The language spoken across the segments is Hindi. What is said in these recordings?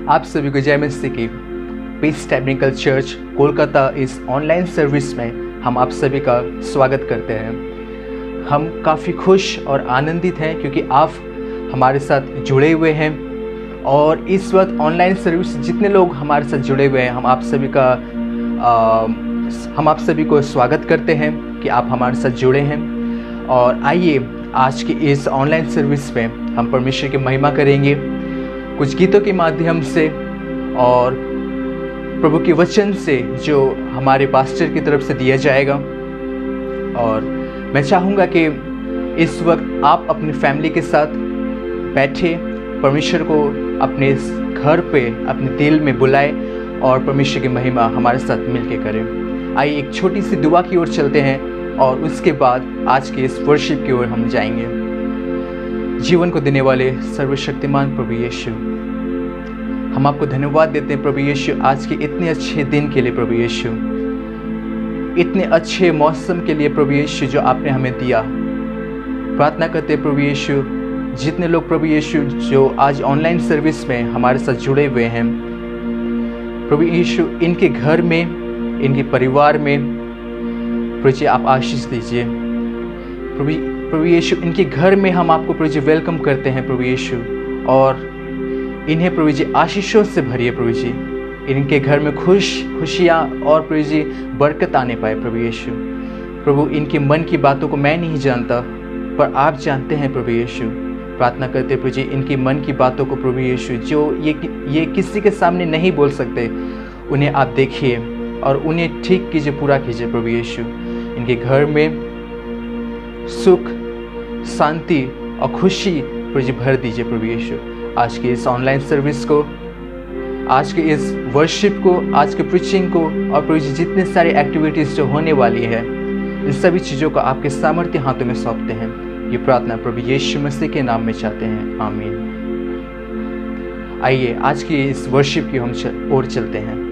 आप सभी को जय मसीह की। पीस टैबरनेकल चर्च कोलकाता इस ऑनलाइन सर्विस में हम आप सभी का स्वागत करते हैं। हम काफ़ी खुश और आनंदित हैं क्योंकि आप हमारे साथ जुड़े हुए हैं और इस वक्त ऑनलाइन सर्विस जितने लोग हमारे साथ जुड़े हुए हैं हम आप सभी को स्वागत करते हैं कि आप हमारे साथ जुड़े हैं। और आइए आज की इस ऑनलाइन सर्विस में हम परमेश्वर की महिमा करेंगे कुछ गीतों के माध्यम से और प्रभु के वचन से जो हमारे पास्टर की तरफ से दिया जाएगा। और मैं चाहूँगा कि इस वक्त आप अपनी फैमिली के साथ बैठे परमेश्वर को अपने घर पे अपने दिल में बुलाए और परमेश्वर की महिमा हमारे साथ मिलके करें। आइए एक छोटी सी दुआ की ओर चलते हैं और उसके बाद आज के इस वर्शिप की ओर हम जाएंगे। जीवन को देने वाले सर्वशक्तिमान प्रभु यीशु, हम आपको धन्यवाद देते हैं प्रभु यीशु आज के इतने अच्छे दिन के लिए, प्रभु यीशु इतने अच्छे मौसम के लिए प्रभु यीशु जो आपने हमें दिया। प्रार्थना करते हैं प्रभु यीशु जितने लोग प्रभु यीशु जो आज ऑनलाइन सर्विस में हमारे साथ जुड़े हुए हैं, प्रभु यीशु इनके घर में इनके परिवार में प्रभु जी आप आशीष दीजिए। प्रभु यीशु इनके घर में हम आपको प्रभु जी वेलकम करते हैं प्रभु यीशु, और इन्हें प्रभु जी आशीषों से भरिए प्रभु जी। इनके घर में खुशियाँ और प्रभु जी बरकत आने पाए प्रभु यीशु। प्रभु इनके मन की बातों को मैं नहीं जानता पर आप जानते हैं प्रभु यीशु। प्रार्थना करते प्रभु जी इनकी मन की बातों को प्रभु यीशु जो ये किसी के सामने नहीं बोल सकते उन्हें आप देखिए और उन्हें ठीक कीजिए, पूरा कीजिए प्रभु यीशु। इनके घर में सुख शांति और खुशी प्रभु जी भर दीजिए प्रभु यीशु। आज के इस ऑनलाइन सर्विस को, आज के इस वर्शिप को, आज के प्रीचिंग को और प्रभु जी जितने सारे एक्टिविटीज़ जो होने वाली है इन सभी चीज़ों को आपके सामर्थ्य हाथों में सौंपते हैं। ये प्रार्थना प्रभु यीशु मसीह के नाम में चाहते हैं, आमीन। आइए आज की इस वर्शिप की हम ओर चलते हैं।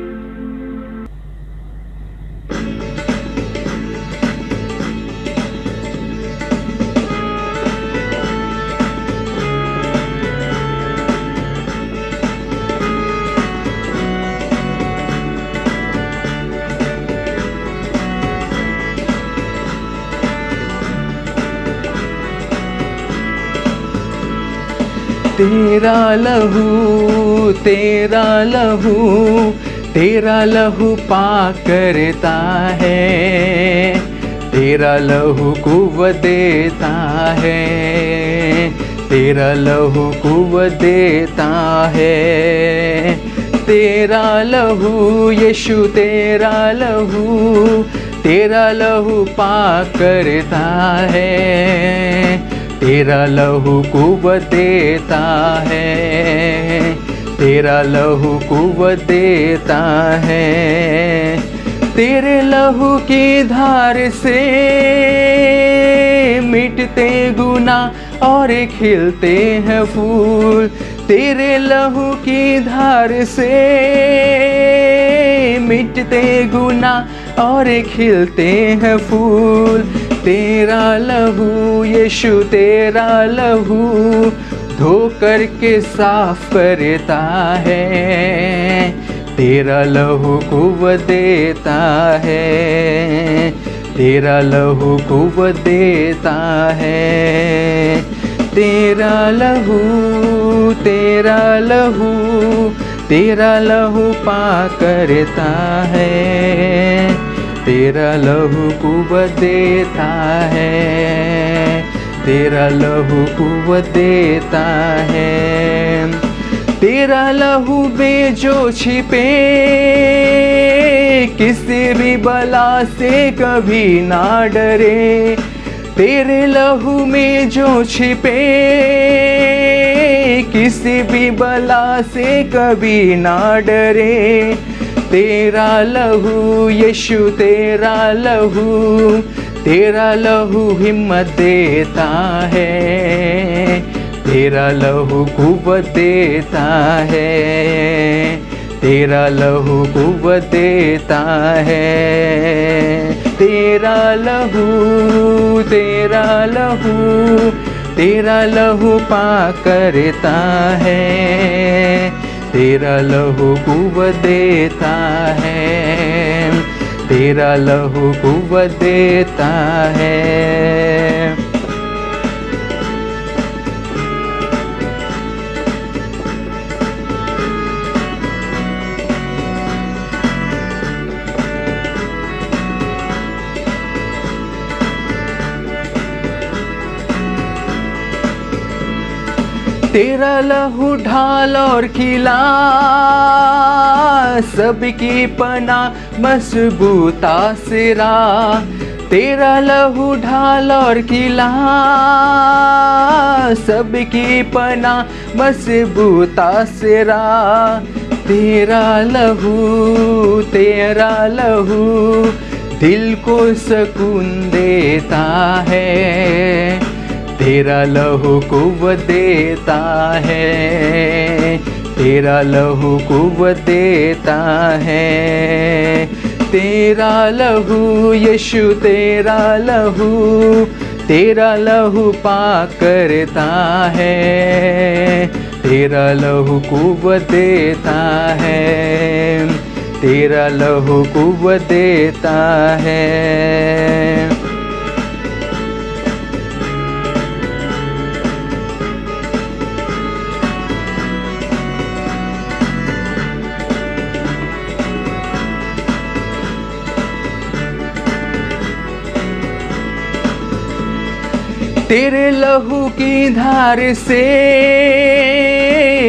तेरा लहू तेरा लहू तेरा लहू पाक करता है, तेरा लहू कुव्वत देता है, तेरा लहू कुव्वत देता है। तेरा लहू यीशु तेरा लहू पाक करता है, तेरा लहू कुव्वत देता है, तेरा लहू कुव्वत देता है। तेरे लहू की धार से मिटते गुनाह और खिलते हैं फूल, तेरे लहू की धार से मिटते गुनाह और खिलते हैं फूल। तेरा लहू यीशु तेरा लहू धो करके साफ करता है, तेरा लहू कुव्वत देता है, तेरा लहू कुव्वत देता है। तेरा लहू तेरा लहू पाक करता है, तेरा लहू कुव्वत देता है, तेरा लहू कुव्वत देता है। तेरा लहू में जो छिपे किसी भी बला से कभी ना डरे, तेरे लहू में जो छिपे किसी भी बला से कभी ना डरे। तेरा लहू यीशु तेरा लहू हिम्मत देता है, तेरा लहू कुव्वत देता है, तेरा लहू कुव्वत देता है। तेरा लहू तेरा लहू पाक करता है, तेरा लहू कुव्वत देता है, तेरा लहू कुव्वत देता है। तेरा लहू ढाल और खिला, सबकी पनाह मजबूत आसरा। तेरा लहू ढाल और खिला, सबकी पनाह मजबूत आसरा। तेरा लहू दिल को सुकून देता है, तेरा लहू कुव्वत देता है, तेरा लहू कुव्वत देता है। तेरा लहू यीशु, तेरा लहू पाक करता है, तेरा लहू कुव्वत देता है, तेरा लहू कुव्वत देता है। तेरे लहू की धार से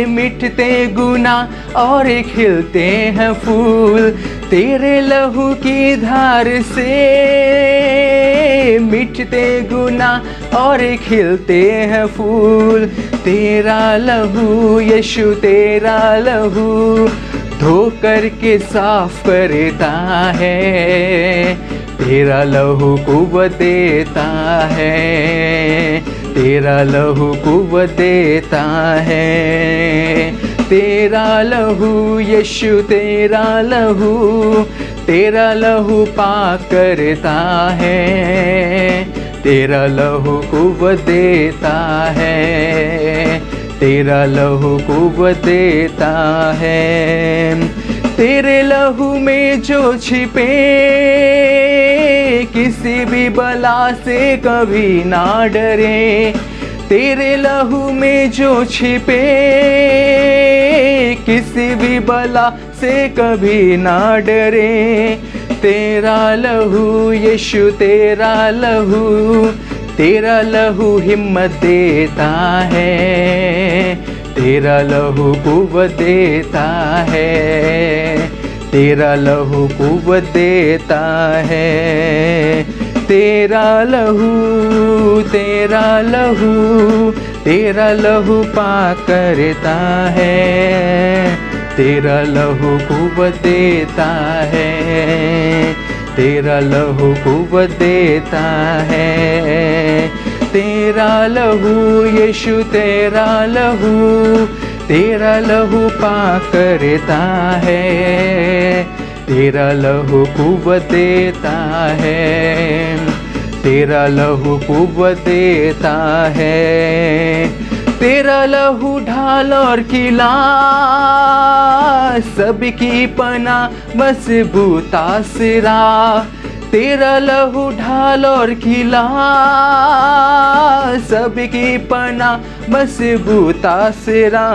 मिटते गुनाह और खिलते हैं फूल। तेरे लहू की धार से मिटते गुनाह और खिलते हैं फूल। तेरा लहू यीशु, तेरा लहू धो करके साफ करता है, तेरा लहू कुव्वत देता है, तेरा लहू कुव्वत देता है। तेरा लहू यीशु, तेरा लहू पाक करता है, तेरा लहू कुव्वत देता है, तेरा लहू कुव्वत देता है। तेरे लहू में जो छिपे किसी भी बला से कभी ना डरे। तेरे लहू में जो छिपे किसी भी बला से कभी ना डरे। तेरा लहू यीशु, तेरा लहू हिम्मत देता है, तेरा लहू कुव्वत देता है, तेरा लहू कुव्वत देता है। तेरा लहू पाक करता है, तेरा लहू कुव्वत देता है, तेरा लहू कुव्वत देता है। तेरा लहू यीशु, तेरा लहू पाक करता है, तेरा लहू कुव्वत देता है, तेरा लहू कुव्वत देता है। तेरा लहू ढाल और किला, सबकी पनाह मजबूत आसरा। तेरा लहू ढाल और किला, सबकी पनाह मजबूत आसरा।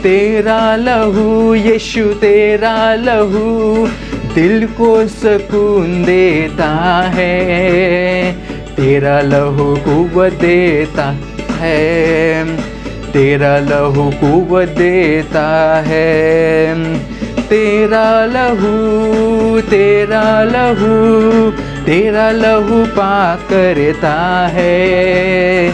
तेरा लहू यीशु, तेरा लहू दिल को सुकून देता है, तेरा लहू कुव्वत देता है, तेरा लहू कुव्वत देता है। तेरा लहू, तेरा लहू पाक करता है,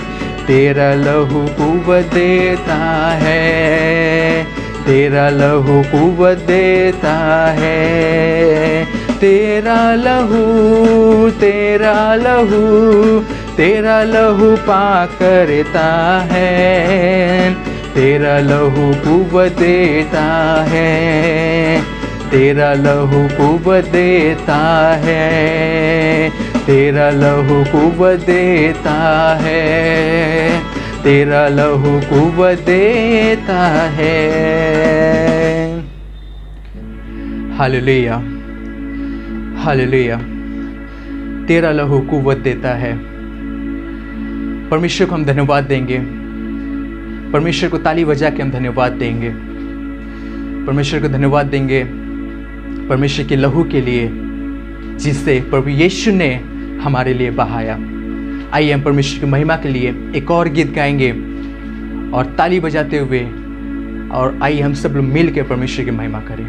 तेरा लहू कुव्वत देता है, तेरा लहू कुव्वत देता है। तेरा लहू, तेरा लहू पाक करता है, तेरा लहू कुव्वत देता है, तेरा लहू कुव्वत देता है, तेरा लहू कुव्वत देता है। तेरा लहू कुव्वत देता है। Hallelujah, hallelujah. तेरा लहू कुव्वत देता है। परमेश्वर को हम धन्यवाद देंगे, परमेश्वर को ताली बजा के हम धन्यवाद देंगे, परमेश्वर को धन्यवाद देंगे परमेश्वर के लहू के लिए जिससे प्रभु यीशु ने हमारे लिए बहाया। आइए हम परमेश्वर की महिमा के लिए एक और गीत गाएंगे और ताली बजाते हुए, और आइए हम सब लोग मिल के परमेश्वर की महिमा करें।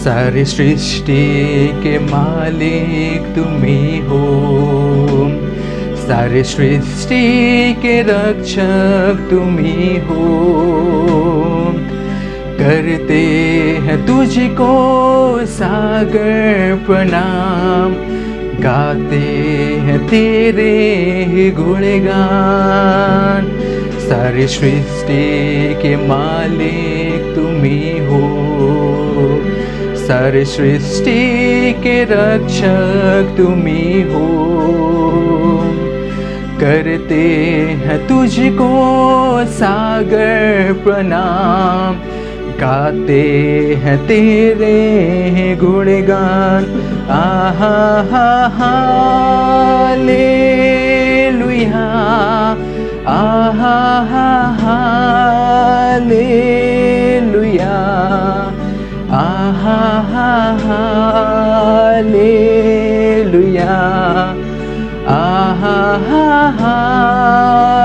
सारी सृष्टि के मालिक तुम ही हो, सारी सृष्टि के रक्षक तुम ही हो। करते हैं तुझको सागर प्रणाम, गाते हैं तेरे ही गुणगान। सारी सृष्टि के मालिक तुम ही हो, सारी सृष्टि के रक्षक तुम ही हो। करते हैं तुझको सागर प्रणाम, गाते हैं तेरे गुणगान। आहा हा हालेलुया, आहा हा हालेलुया, आहा हा हालेलुया, आहा हा हालेलुया,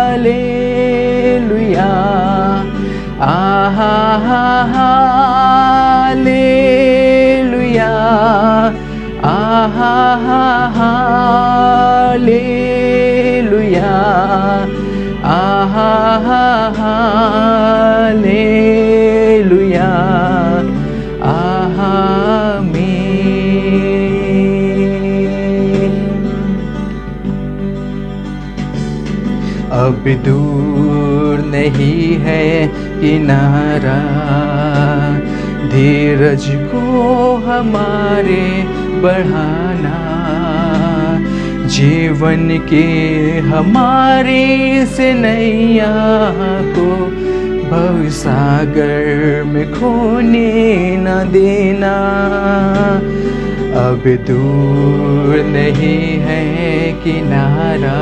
आहा हा हालेलुया, आहा हा हालेलुया, आहा हा हालेलुया, आमीन। अब दूर नहीं है किनारा, धीरज को हमारे बढ़ाना। जीवन के हमारे से नैया को भवसागर में खोने न देना। अब दूर नहीं है किनारा,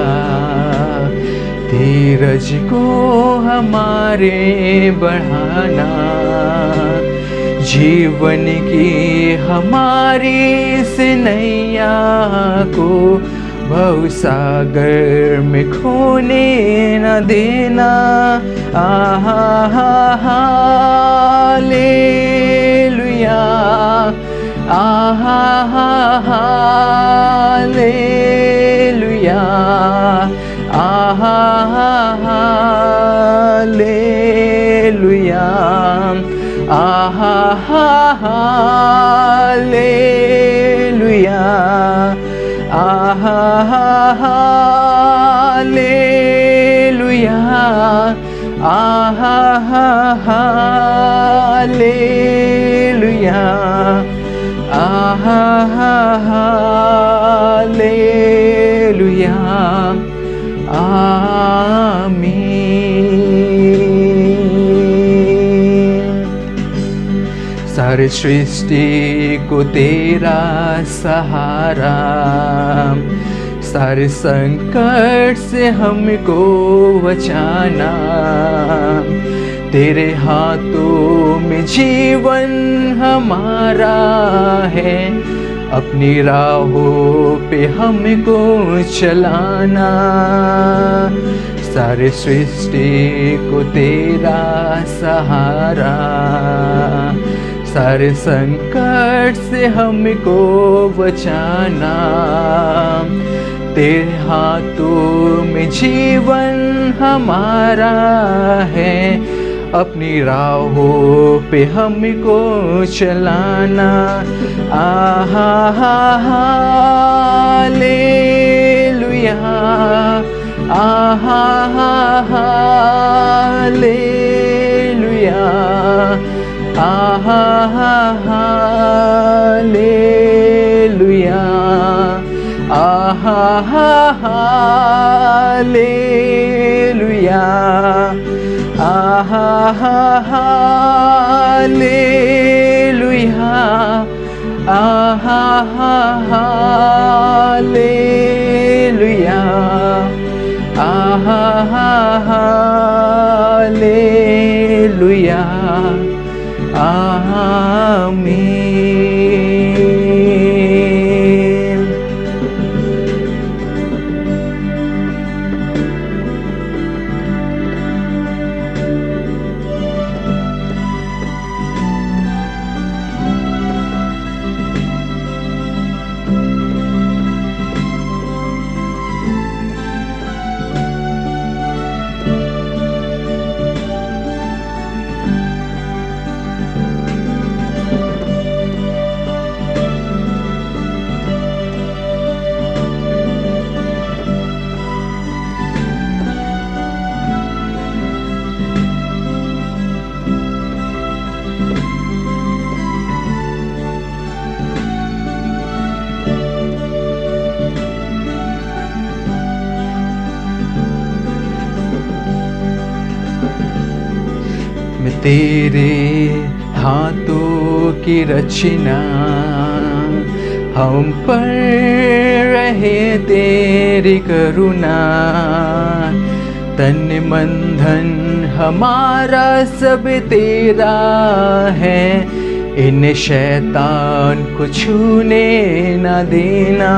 धीरज को हमारे बढ़ाना। जीवन की हमारी से नैया को भवसागर में खोने न देना। आहा हा हालेलुया, आहा हा हालेलुया, आहा हा हालेलुया, आहा हा हालेलुया, आहा हा हालेलुया, आहा हा हालेलुया, आहा हा हालेलुया, आमीन। सारी सृष्टि को तेरा सहारा, सारे संकट से हमको बचाना। तेरे हाथों में जीवन हमारा है, अपनी राहों पे हमको चलाना। सारे सृष्टि को तेरा सहारा, सारे संकट से हमको बचाना। तेरे हाथों में जीवन हमारा है, अपनी राहों पे हमको चलाना। आहा हा हालेलुया, आहा हा हालेलुया, आहा हा हालेलुया, आहा हा हालेलुया, आहा हा हालेलुया, आहा हा हालेलुया, आहा हा हालेलुया, आमीन। मैं तेरे हाथों की रचना, हम पर रहे तेरी करुणा। तन मन धन हमारा सब तेरा है, इन शैतान को छूने न देना।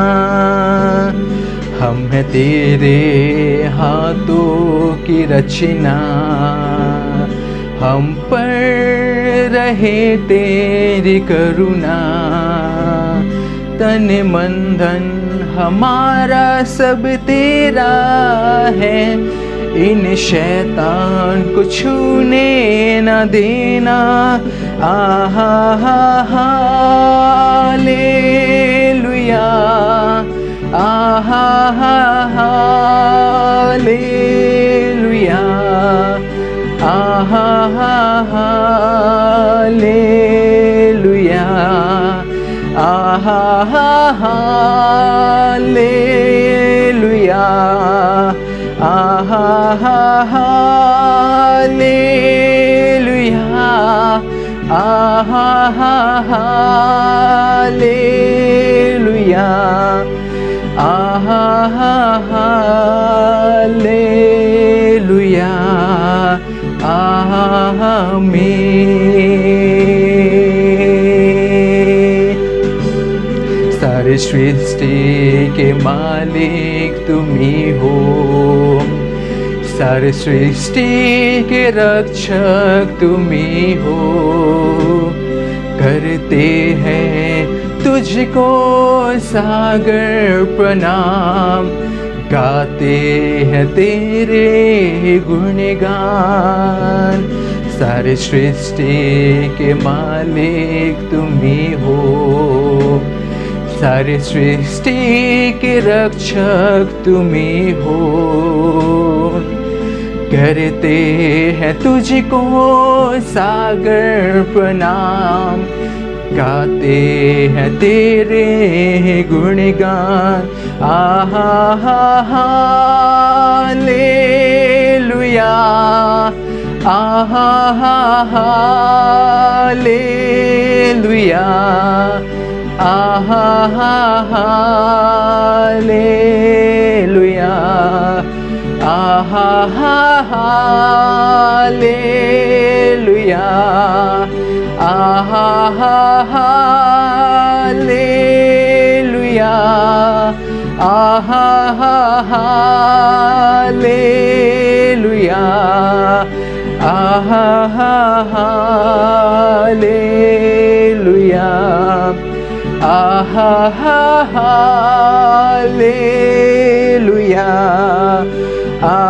हम हैं तेरे हाथों की रचना, हम पर रहे तेरी करुणा। तन मन धन हमारा सब तेरा है, इन शैतान को छूने न देना। आहा हा हालेलुया, आहा हा हालेलुया, आहा हा हालेलुया, आहा हा हालेलुया, आहा हा हालेलुया, आहा हा हालेलुया, आहा हा हालेलुया, आमीन। सारे सृष्टि के मालिक तुम ही हो, सारे सृष्टि के रक्षक तुम ही हो। करते हैं तुझको सागर प्रणाम, गाते हैं तेरे गुणगान। सारे सृष्टि के मालिक तुम ही हो, सारे सृष्टि के रक्षक तुम ही हो। करते हैं तुझको सागर प्रणाम, गाते हैं तेरे गुणगान। आहा हा हालेलुया, आहा हा हालेलुया, आहा हा हालेलुया, आहा हा हालेलुया, आहा हा हालेलुया, आहा हा हालेलुया, आहा हा hallelujah. Hallelujah, hallelujah,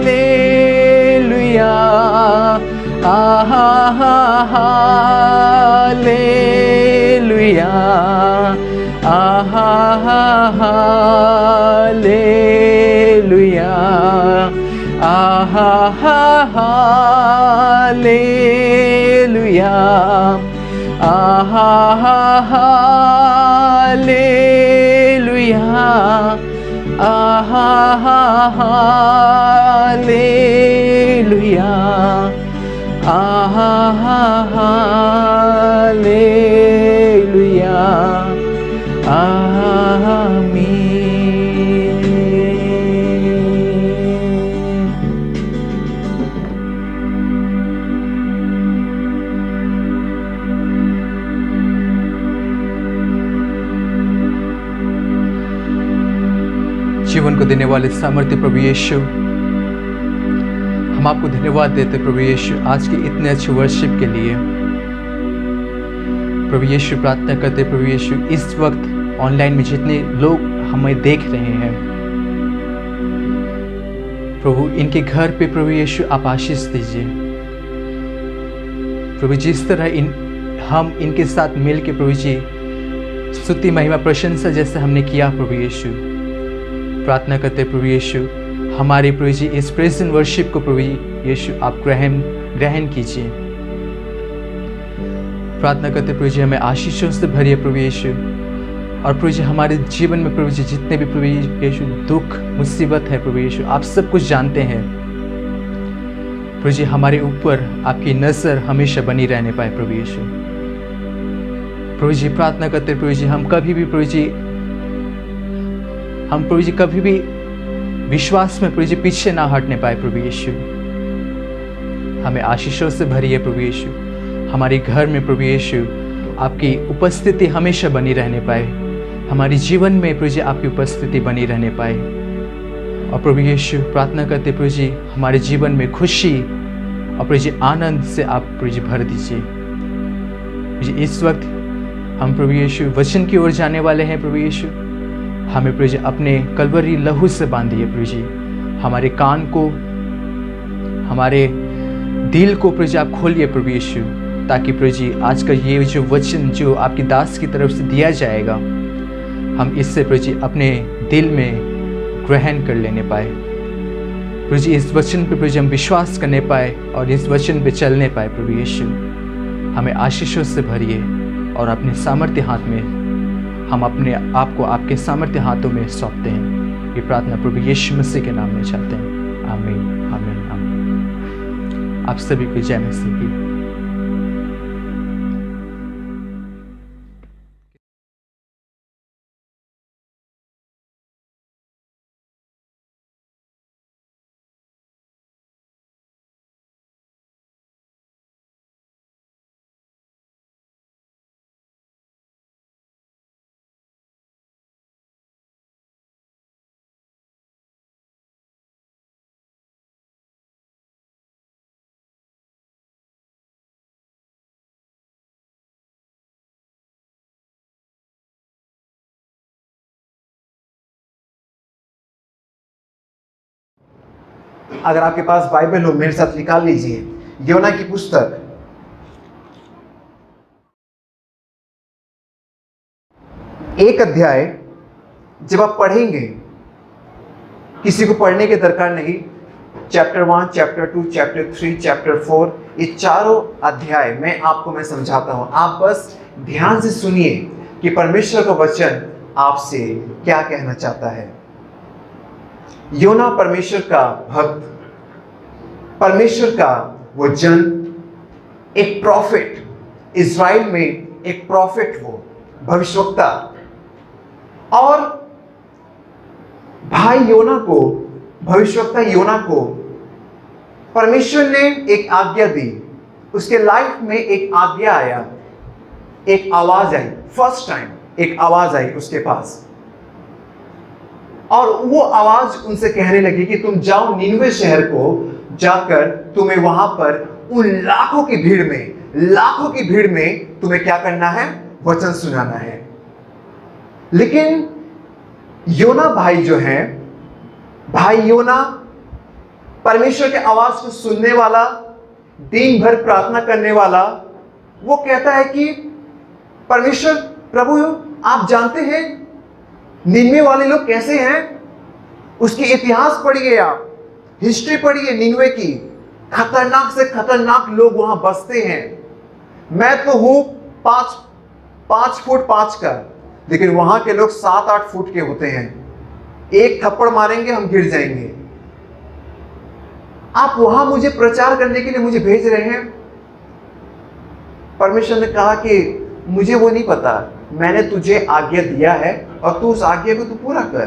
hallelujah, hallelujah, hallelujah, hallelujah, hallelujah, hallelujah, जीवन को देने वाले सामर्थ्य प्रभु यीशु, हम आपको धन्यवाद देते प्रभु यीशु आज के इतने अच्छे वर्शिप के लिए। प्रभु यीशु प्रार्थना करते प्रभु यीशु इस वक्त ऑनलाइन में जितने लोग हमें देख रहे हैं प्रभु, इनके घर पे प्रभु यीशु आप आशीष दीजिए प्रभु। जिस तरह हम इनके साथ मिल के प्रभु जी स्तुति महिमा प्रशंसा जैसे हमने किया प्रभु यीशु, प्रार्थना करते प्रभु यीशु हमारे प्रभु जी इस प्रेजेंट वर्शिप को प्रभु यीशु आप ग्रहण कीजिए। प्रार्थना करते प्रभु जी हमें आशीषों से भरिए प्रभु यीशु, और प्रभु जी हमारे जीवन में प्रभु जी जितने भी प्रभु यीशु दुख मुसीबत है प्रभु यीशु आप सब कुछ जानते हैं प्रभु जी, हमारे ऊपर आपकी नज़र हमेशा बनी रहने पाए प्रभु यीशु। प्रभु जी प्रार्थना करते प्रभु जी हम कभी भी प्रभु जी कभी भी विश्वास में प्रभु जी पीछे ना हटने पाए प्रभु यीशु। हमें आशीषों से भरिए प्रभु यीशु, हमारे घर में प्रभु यीशु आपकी उपस्थिति हमेशा बनी रहने पाए, हमारे जीवन में प्रभु जी आपकी उपस्थिति बनी रहने पाए। और प्रभु यीशु प्रार्थना करते प्रभु जी हमारे जीवन में खुशी और प्रभु जी आनंद से आप प्रभु जी भर दीजिए। प्रभु जी इस वक्त हम प्रभु यीशु वचन की ओर जाने वाले हैं प्रभु यीशु, हमें प्रभु जी अपने कलवरी लहू से बांधिए प्रभु जी, हमारे कान को हमारे दिल को प्रभु जी आप खोलिए प्रभु यीशु, ताकि प्रभु जी आज का ये जो वचन जो आपकी दास की तरफ से दिया जाएगा हम इससे प्रभु जी अपने दिल में ग्रहण कर लेने पाए प्रभु जी, इस वचन पे प्रभु जी हम विश्वास करने पाए और इस वचन पे चलने पाए प्रभु यीशु। हमें आशीषों से भरिए और अपने सामर्थ्य हाथ में हम अपने आप को आपके सामर्थ्य हाथों में सौंपते हैं। ये प्रार्थना प्रभु यीशु मसीह के नाम में चाहते हैं, आमीन आमीन आमीन। आप सभी को जय मसीह की। अगर आपके पास बाइबल हो मेरे साथ निकाल लीजिए योना की पुस्तक एक अध्याय। जब आप पढ़ेंगे किसी को पढ़ने की दरकार नहीं, चैप्टर 1, चैप्टर 2, चैप्टर 3, चैप्टर 4 ये चारों अध्याय मैं समझाता हूं, आप बस ध्यान से सुनिए कि परमेश्वर का वचन आपसे क्या कहना चाहता है। योना परमेश्वर का भक्त, परमेश्वर का वो जन, एक प्रॉफिट, इज़राइल में एक प्रॉफिट, वो भविष्यवक्ता। और भाई योना को, भविष्यवक्ता योना को परमेश्वर ने एक आज्ञा दी, उसके लाइफ में एक आज्ञा आया, एक आवाज आई, फर्स्ट टाइम एक आवाज आई उसके पास, और वो आवाज उनसे कहने लगी कि तुम जाओ नीनवे शहर को जाकर तुम्हें वहां पर उन लाखों की भीड़ में लाखों की भीड़ में तुम्हें क्या करना है? वचन सुनाना है। लेकिन योना भाई जो है, भाई योना परमेश्वर के आवाज को सुनने वाला, दिन भर प्रार्थना करने वाला, वो कहता है कि परमेश्वर प्रभु आप जानते हैं निन्वे वाले लोग कैसे हैं, उसकी इतिहास पढ़िए, आप हिस्ट्री पढ़िए निन्वे की। खतरनाक से खतरनाक लोग वहां बसते हैं। मैं तो हूं 5 फुट 5 का, लेकिन वहां के लोग 7-8 फुट के होते हैं। एक थप्पड़ मारेंगे हम गिर जाएंगे। आप वहां मुझे प्रचार करने के लिए मुझे भेज रहे हैं? परमेश्वर ने कहा कि मुझे वो नहीं पता, मैंने तुझे आज्ञा दिया है और तू उस आज्ञा को तू पूरा कर।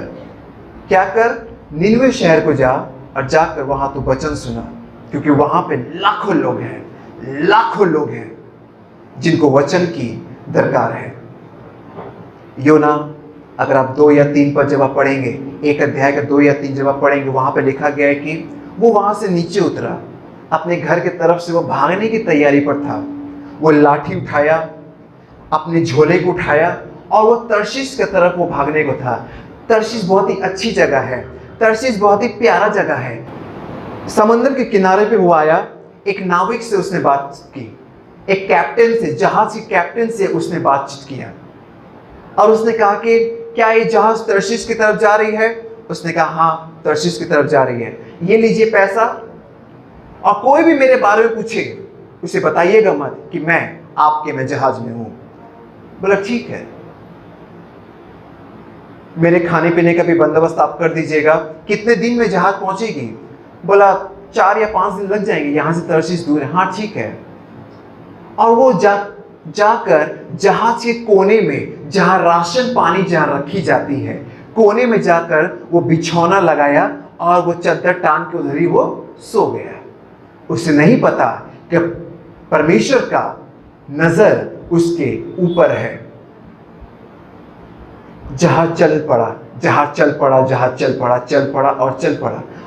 क्या कर? निन्वे शहर को जा और जाकर वहां तू वचन सुना, क्योंकि वहां पे लाखों लोग हैं जिनको वचन की दरकार है। योना, अगर आप 2 या 3 पर जब आप पढ़ेंगे, एक अध्याय का 2 या 3 जब आप पढ़ेंगे, वहां पे लिखा गया है कि वो वहां से नीचे उतरा, अपने घर के तरफ से वो भागने की तैयारी पर था। वो लाठी उठाया, अपने झोले को उठाया और वो तर्शीश की तरफ वो भागने को था। तर्शीश बहुत ही अच्छी जगह है, तर्शीश बहुत ही प्यारा जगह है। समंदर के किनारे पे वो आया, एक नाविक से उसने बातचीत की, एक कैप्टन से, जहाज के कैप्टन से उसने बातचीत किया और उसने कहा कि क्या ये जहाज तर्शीश की तरफ जा रही है? उसने कहा हाँ, तर्शीश की तरफ जा रही है, ये लीजिए पैसा, और कोई भी मेरे बारे में पूछे उसे बताइएगा मत कि मैं जहाज में हूं। बोला ठीक है, मेरे खाने पीने का भी बंदोबस्त आप कर दीजिएगा। कितने दिन में जहाज पहुंचेगी? बोला 4 या 5 दिन लग जाएंगे, यहां से तर्शीश दूर है। हाँ ठीक है। और वो जाकर जहाज के कोने में, जहां राशन पानी जहां रखी जाती है, कोने में जाकर वो बिछौना लगाया और वो चद्दर टांग के उधर ही वो सो गया। उसे नहीं पता कि परमेश्वर का नजर उसके ऊपर है। जहाज चल पड़ा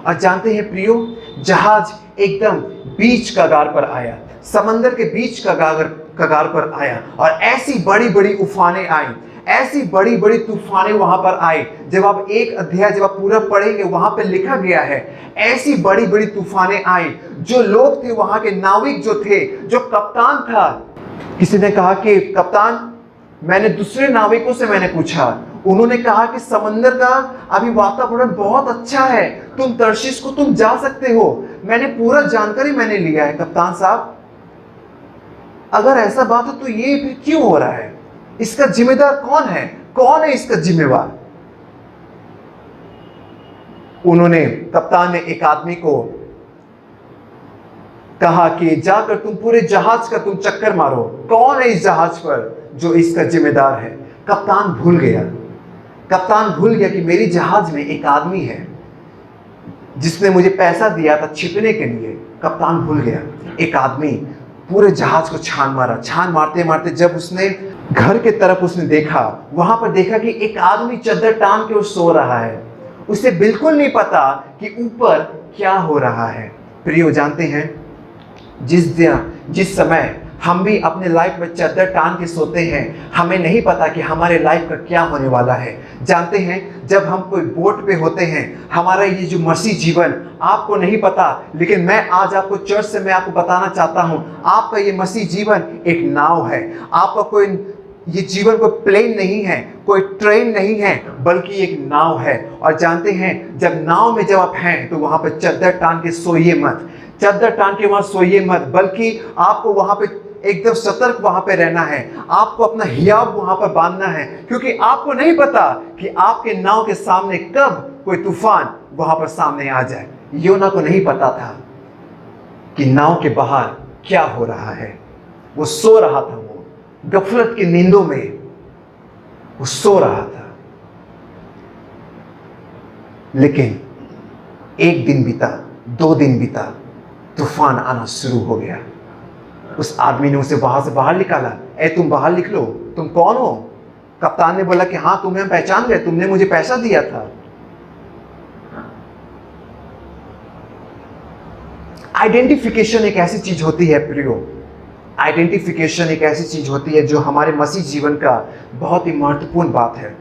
और जानते हैं प्रियो, जहाज एकदम बीच कगार पर आया, समंदर के बीच कगार पर आया और ऐसी बड़ी बड़ी उफानें आई, ऐसी बड़ी बड़ी तूफानें वहां पर आई। जब आप एक अध्याय जब आप पूरा पढ़ेंगे, वहां पर लिखा गया है ऐसी बड़ी बड़ी तूफानें आई। जो लोग थे वहां के, नाविक जो थे, जो कप्तान था, किसी ने कहा कि कप्तान, मैंने दूसरे नाविकों से मैंने पूछा, उन्होंने कहा कि समंदर का अभी वातावरण बहुत अच्छा है, तुम तर्शीश को तुम जा सकते हो। मैंने पूरा जानकारी मैंने लिया है कप्तान साहब, अगर ऐसा बात हो तो ये फिर क्यों हो रहा है? इसका जिम्मेदार कौन है? कौन है इसका जिम्मेवार? कप्तान ने एक आदमी को कहा कि जाकर तुम पूरे जहाज का तुम चक्कर मारो, कौन है इस जहाज पर जो इसका जिम्मेदार है? कप्तान भूल गया कि मेरी जहाज में एक आदमी है जिसने मुझे पैसा दिया था छिपने के लिए। कप्तान भूल गया। एक आदमी पूरे जहाज को छान मारते मारते जब उसने घर के तरफ उसने देखा, वहां पर देखा कि एक आदमी चद्दर टांग के वो सो रहा है। उसे बिल्कुल नहीं पता कि ऊपर क्या हो रहा है। प्रियो, जानते हैं जिस समय हम भी अपने लाइफ में चद्दर टांग के सोते हैं, हमें नहीं पता कि हमारे लाइफ का क्या होने वाला है। जानते हैं, जब हम कोई बोट पे होते हैं, हमारा ये जो मसीह जीवन आपको नहीं पता, लेकिन मैं आज आपको चर्च से मैं आपको बताना चाहता हूं, आपका ये मसीह जीवन एक नाव है। आपका कोई ये जीवन कोई प्लेन नहीं है, कोई ट्रेन नहीं है, बल्कि एक नाव है। और जानते हैं, जब नाव में जब आप हैं तो वहां पर चद्दर टांग के सोइए मत, चद्दर टांग के वहां सोइए मत, बल्कि आपको वहां पे एकदम सतर्क वहां पे रहना है। आपको अपना हियाव वहां पर बांधना है, क्योंकि आपको नहीं पता कि आपके नाव के सामने कब कोई तूफान वहां पर सामने आ जाए। योना को नहीं पता था कि नाव के बाहर क्या हो रहा है। वो सो रहा था, वो गफलत की नींदों में वो सो रहा था। लेकिन 1 दिन बीता, 2 दिन बीता, तूफान आना शुरू हो गया। उस आदमी ने उसे वहां से बाहर निकाला। ए, तुम बाहर निकलो, तुम कौन हो? कप्तान ने बोला कि हाँ, तुम्हें हम पहचान गए, तुमने मुझे पैसा दिया था। आइडेंटिफिकेशन एक ऐसी चीज होती है प्रियो, आइडेंटिफिकेशन एक ऐसी चीज होती है जो हमारे मसीह जीवन का बहुत ही महत्वपूर्ण बात है।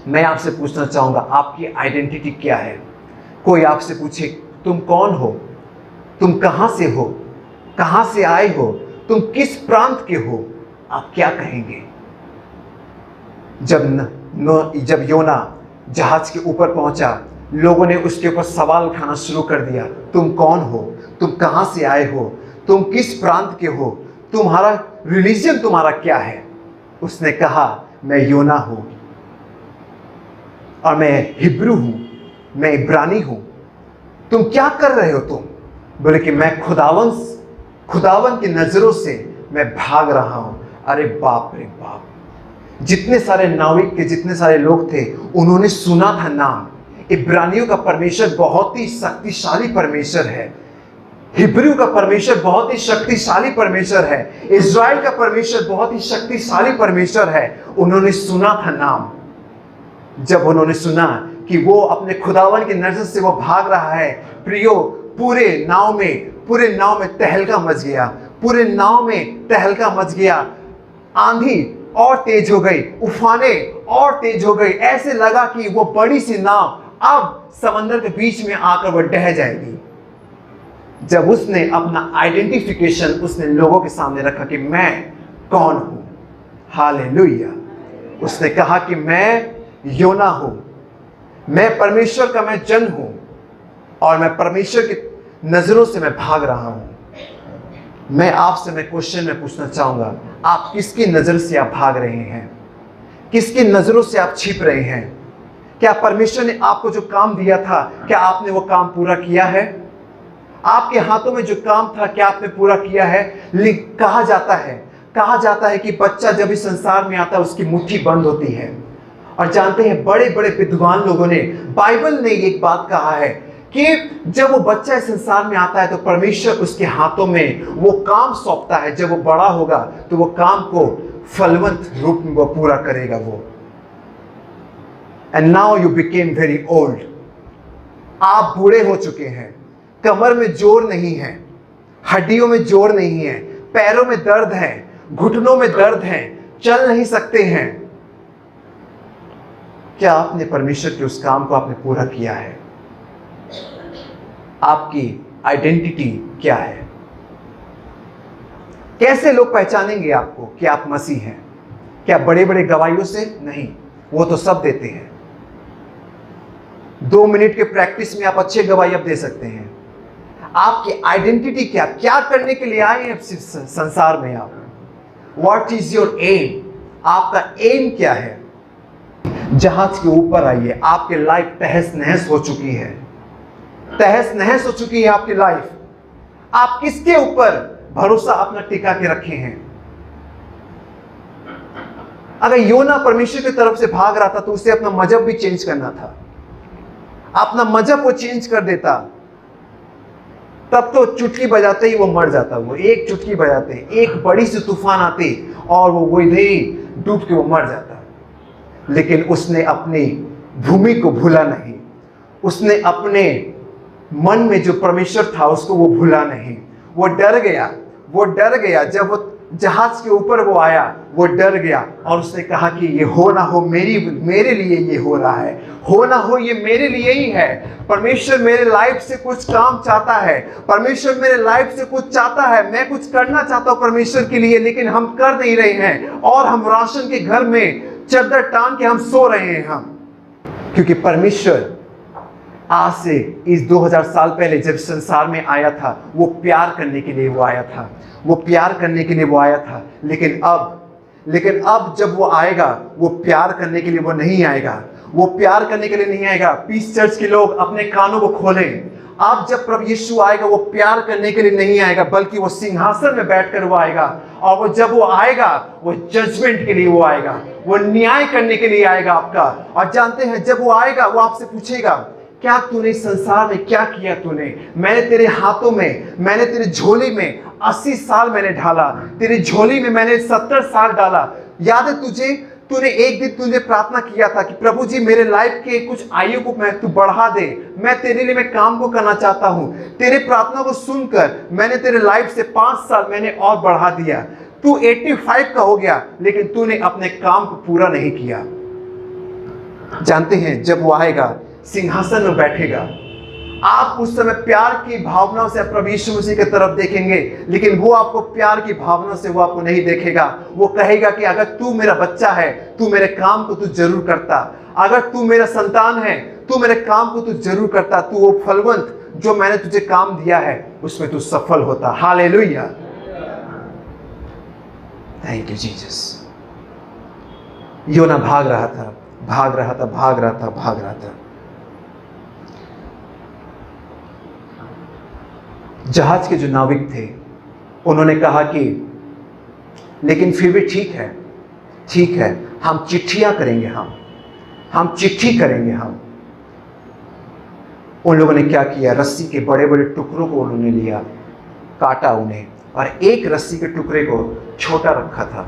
मैं आपसे पूछना चाहूंगा, आपकी आइडेंटिटी क्या है? कोई आपसे पूछे तुम कौन हो, तुम कहां से हो, कहां से आए हो, तुम किस प्रांत के हो, आप क्या कहेंगे? जब योना जहाज के ऊपर पहुंचा, लोगों ने उसके ऊपर सवाल उठाना शुरू कर दिया, तुम कौन हो, तुम कहां से आए हो, तुम किस प्रांत के हो, तुम्हारा रिलीजन तुम्हारा क्या है? उसने कहा मैं योना हूं और मैं हिब्रू हूं, मैं इब्रानी हूं। तुम क्या कर रहे हो? तुम बोले कि मैं खुदावन की नजरों से मैं भाग रहा हूं। अरे बाप रे बाप, जितने सारे नाविक थे, जितने सारे लोग थे, उन्होंने सुना था नाम। इब्रानियों का परमेश्वर बहुत ही शक्तिशाली परमेश्वर है, हिब्रू का परमेश्वर बहुत ही शक्तिशाली परमेश्वर है, इज़राइल का परमेश्वर बहुत ही शक्तिशाली परमेश्वर है। उन्होंने सुना था नाम। जब उन्होंने सुना कि वो अपने खुदावन की नजर से वो भाग रहा है, प्रियो, पूरे नाव में तहलका मच गया, पूरे नाव में तहलका मच गया। आंधी और तेज हो गई, उफाने और तेज हो गई। ऐसे लगा कि वो बड़ी सी नाव अब समंदर के बीच में आकर वो ढह जाएगी। जब उसने अपना आइडेंटिफिकेशन उसने लोगों के सामने रखा कि मैं कौन हूं, हालेलुया, उसने कहा कि मैं योना हूं, मैं परमेश्वर का मैं जन हूं और मैं परमेश्वर की नजरों से मैं भाग रहा हूं। मैं क्वेश्चन में पूछना चाहूंगा, आप किसकी नजर से आप भाग रहे हैं? किसकी नजरों से आप छिप रहे हैं? क्या परमेश्वर ने आपको जो काम दिया था, क्या आपने वो काम पूरा किया है? आपके हाथों में जो काम था, क्या आपने पूरा किया है? कहा जाता है कि बच्चा जब इस संसार में आता है उसकी मुट्ठी बंद होती है। और जानते हैं, बड़े बड़े विद्वान लोगों ने, बाइबल ने एक बात कहा है कि जब वो बच्चा इस संसार में आता है तो परमेश्वर उसके हाथों में वो काम सौंपता है। जब वो बड़ा होगा तो वो काम को फलवंत रूप में वो पूरा करेगा वो। And now you became very old, आप बूढ़े हो चुके हैं, कमर में जोर नहीं है, हड्डियों में जोर नहीं है, पैरों में दर्द है, घुटनों में दर्द है, चल नहीं सकते हैं। क्या आपने परमेश्वर के उस काम को आपने पूरा किया है? आपकी आइडेंटिटी क्या है? कैसे लोग पहचानेंगे आपको कि आप मसीह हैं? क्या बड़े बड़े गवाहियों से? नहीं, वो तो सब देते हैं। 2 मिनट के प्रैक्टिस में आप अच्छे गवाही अब दे सकते हैं। आपकी आइडेंटिटी क्या करने के लिए आए हैं संसार में आप? What is your aim? आपका एम क्या है? जहाज के ऊपर आइए, आपकी लाइफ तहस नहस हो चुकी है, तहस नहस हो चुकी है आपकी लाइफ। आप किसके ऊपर भरोसा अपना टिका के रखे हैं? अगर योना परमेश्वर की तरफ से भाग रहा था तो उसे अपना मजहब भी चेंज करना था। अपना मजहब वो चेंज कर देता, तब तो चुटकी बजाते ही वो मर जाता। वो एक चुटकी बजाते, एक बड़ी सी तूफान आती और वो इधर ही डूब के वो मर जाता। लेकिन उसने अपनी भूमि को भूला नहीं, उसने अपने मन में जो परमेश्वर था उसको वो भूला नहीं। वो डर गया जब वो जहाज के ऊपर वो आया, वो डर गया और उसने कहा कि ये हो ना हो मेरे लिए ये हो रहा है, हो ना हो ये मेरे लिए ही है। परमेश्वर मेरे लाइफ से कुछ काम चाहता है, परमेश्वर मेरे लाइफ से कुछ चाहता है, मैं कुछ करना चाहता हूँ परमेश्वर के लिए, लेकिन हम कर नहीं रहे हैं और हम राशन के घर में चद्दर टांग के हम सो रहे हैं हम। क्योंकि परमेश्वर आज से इस 2000 साल पहले जब संसार में आया था, वो प्यार करने के लिए वो आया था, वो प्यार करने के लिए वो आया था। लेकिन अब जब वो आएगा, वो प्यार करने के लिए वो नहीं आएगा, वो प्यार करने के लिए नहीं आएगा। पीस चर्च के लोग अपने कानों को खोलें। अब जब प्रभु यीशु आएगा, वो प्यार करने के लिए नहीं आएगा, बल्कि वो सिंहासन में बैठकर वो आएगा। और वो जब वो आएगा, वो जजमेंट के लिए वो आएगा, वो न्याय करने के लिए आएगा आपका। और जानते हैं, जब वो आएगा, वो आपसे पूछेगा, क्या तूने संसार में क्या किया? मैंने तेरे हाथों में, मैंने तेरे झोली में 80 साल मैंने ढाला, तेरी झोली में मैंने 70 साल डाला। याद है तुझे? तूने एक दिन तुझे प्रार्थना किया था कि प्रभु जी मेरे लाइफ के कुछ आयु को तू बढ़ा दे, मैं तेरे लिए मैं काम को करना चाहता हूं। तेरे प्रार्थना को सुनकर मैंने तेरे लाइफ से 5 साल मैंने और बढ़ा दिया। तू 85 का हो गया, लेकिन तूने अपने काम को पूरा नहीं किया। जानते हैं जब वो आएगा, सिंहासन में बैठेगा, आप उस समय प्यार की भावनाओं से प्रभु यीशु मसीह की तरफ देखेंगे, लेकिन वो आपको प्यार की भावना से वो आपको नहीं देखेगा। वो कहेगा कि अगर तू मेरा बच्चा है, तू मेरे काम को तू जरूर करता। अगर तू मेरा संतान है, तू मेरे काम को तू जरूर करता। तू वो फलवंत जो मैंने तुझे काम दिया है उसमें तू सफल होता। Hallelujah, thank you Jesus. योना भाग रहा था, भाग रहा था, भाग रहा था, भाग रहा था। जहाज के जो नाविक थे उन्होंने कहा कि लेकिन फिर भी ठीक है, ठीक है, हम चिट्ठियां करेंगे, हम चिट्ठी करेंगे। हम उन लोगों ने क्या किया, रस्सी के बड़े बड़े टुकड़ों को उन्होंने लिया, काटा उन्हें, और एक रस्सी के टुकड़े को छोटा रखा था।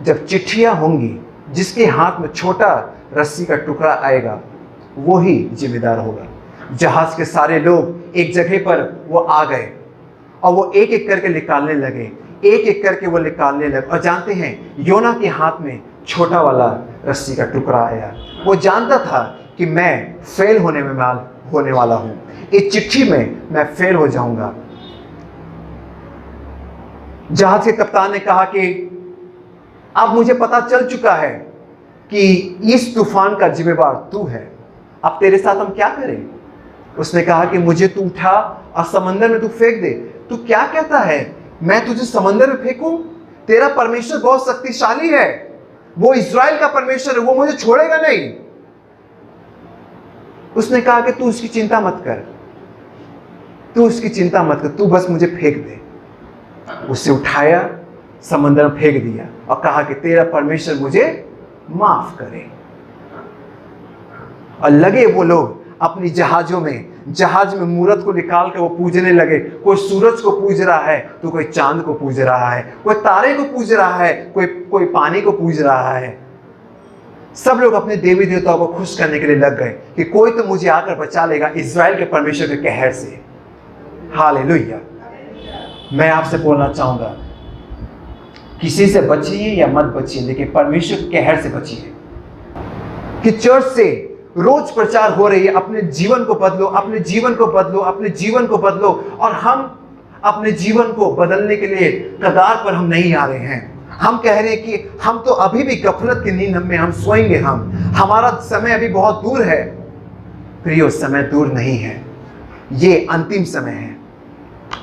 जब चिट्ठियां होंगी, जिसके हाथ में छोटा रस्सी का टुकड़ा आएगा वो ही जिम्मेदार होगा। जहाज के सारे लोग एक जगह पर वो आ गए और वो एक एक करके निकालने लगे, एक एक करके वो निकालने लगे। और जानते हैं योना के हाथ में छोटा वाला रस्सी का टुकड़ा आया। वो जानता था कि मैं फेल होने वाला हूं, इस चिट्ठी में मैं फेल हो जाऊंगा। जहाज के कप्तान ने कहा कि अब मुझे पता चल चुका है कि इस तूफान का जिम्मेदार तू है, अब तेरे साथ हम क्या करें। उसने कहा कि मुझे तू उठा और समंदर में तू फेंक दे। तू क्या कहता है, मैं तुझे समंदर में फेंकूं? तेरा परमेश्वर बहुत शक्तिशाली है, वो इज़राइल का परमेश्वर है, वो मुझे छोड़ेगा नहीं। उसने कहा कि तू उसकी चिंता मत कर, तू उसकी चिंता मत कर, तू बस मुझे फेंक दे। उसे उठाया, समंदर में फेंक दिया और कहा कि तेरा परमेश्वर मुझे माफ करे। और लगे वो लोग अपनी जहाज में मूरत को निकाल कर वो पूजने लगे। कोई सूरज को पूज रहा है, तो कोई चांद को पूज रहा है, कोई तारे को पूज रहा है, कोई पानी को पूज रहा है। सब लोग अपने देवी देवताओं को खुश करने के लिए लग गए कि कोई तो मुझे आकर बचा लेगा इज़राइल के परमेश्वर के कहर से। हालेलुया। मैं आपसे बोलना चाहूंगा, किसी से बचिए या मत बचिए, लेकिन परमेश्वर के कहर से बचिए। कि चर्च से रोज प्रचार हो रही है, अपने जीवन को बदलो, अपने जीवन को बदलो, अपने जीवन को बदलो, और हम अपने जीवन को बदलने के लिए कगार पर हम नहीं आ रहे हैं। हम कह रहे हैं कि हम तो अभी भी गफलत की नींद में हम सोएंगे, हमारा समय अभी बहुत दूर है। प्रियो, समय दूर नहीं है, ये अंतिम समय है।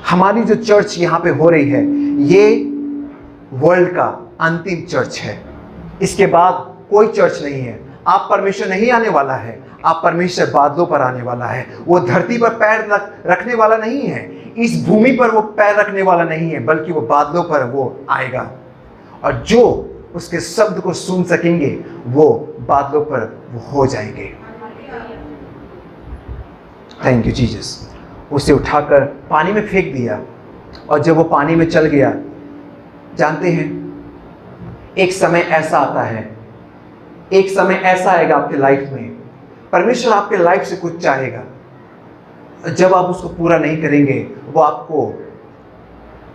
हमारी जो चर्च यहाँ पे हो रही है, ये वर्ल्ड का अंतिम चर्च है। इसके बाद कोई चर्च नहीं है। आप परमेश्वर नहीं आने वाला है, आप परमेश्वर बादलों पर आने वाला है। वो धरती पर पैर रखने वाला नहीं है, इस भूमि पर वो पैर रखने वाला नहीं है, बल्कि वो बादलों पर वो आएगा। और जो उसके शब्द को सुन सकेंगे वो बादलों पर वो हो जाएंगे। Thank you Jesus. उसे उठाकर पानी में फेंक दिया, और जब वो पानी में चल गया, जानते हैं एक समय ऐसा आता है, एक समय ऐसा आएगा आपके लाइफ में, परमेश्वर आपके लाइफ से कुछ चाहेगा, जब आप उसको पूरा नहीं करेंगे वो आपको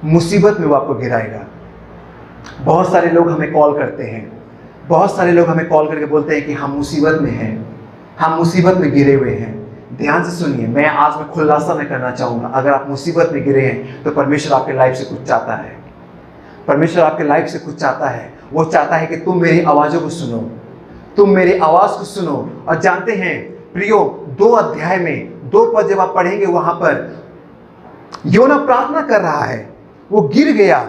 मुसीबत में वो आपको गिराएगा। बहुत सारे लोग हमें कॉल करते हैं, बहुत सारे लोग हमें कॉल करके बोलते हैं कि हम मुसीबत में हैं, हम मुसीबत में गिरे हुए हैं। ध्यान से सुनिए, मैं आज में खुलासा में करना चाहूँगा, अगर आप मुसीबत में गिरे हैं तो परमेश्वर आपके लाइफ से कुछ चाहता है। परमेश्वर आपके लाइफ से कुछ चाहता है। वो चाहता है कि तुम मेरी आवाज़ों को सुनो, तुम मेरी आवाज़ को सुनो। और जानते हैं प्रियो, 2 अध्याय में 2 पद जब आप पढ़ेंगे, वहाँ पर योना प्रार्थना कर रहा है, वो गिर गया,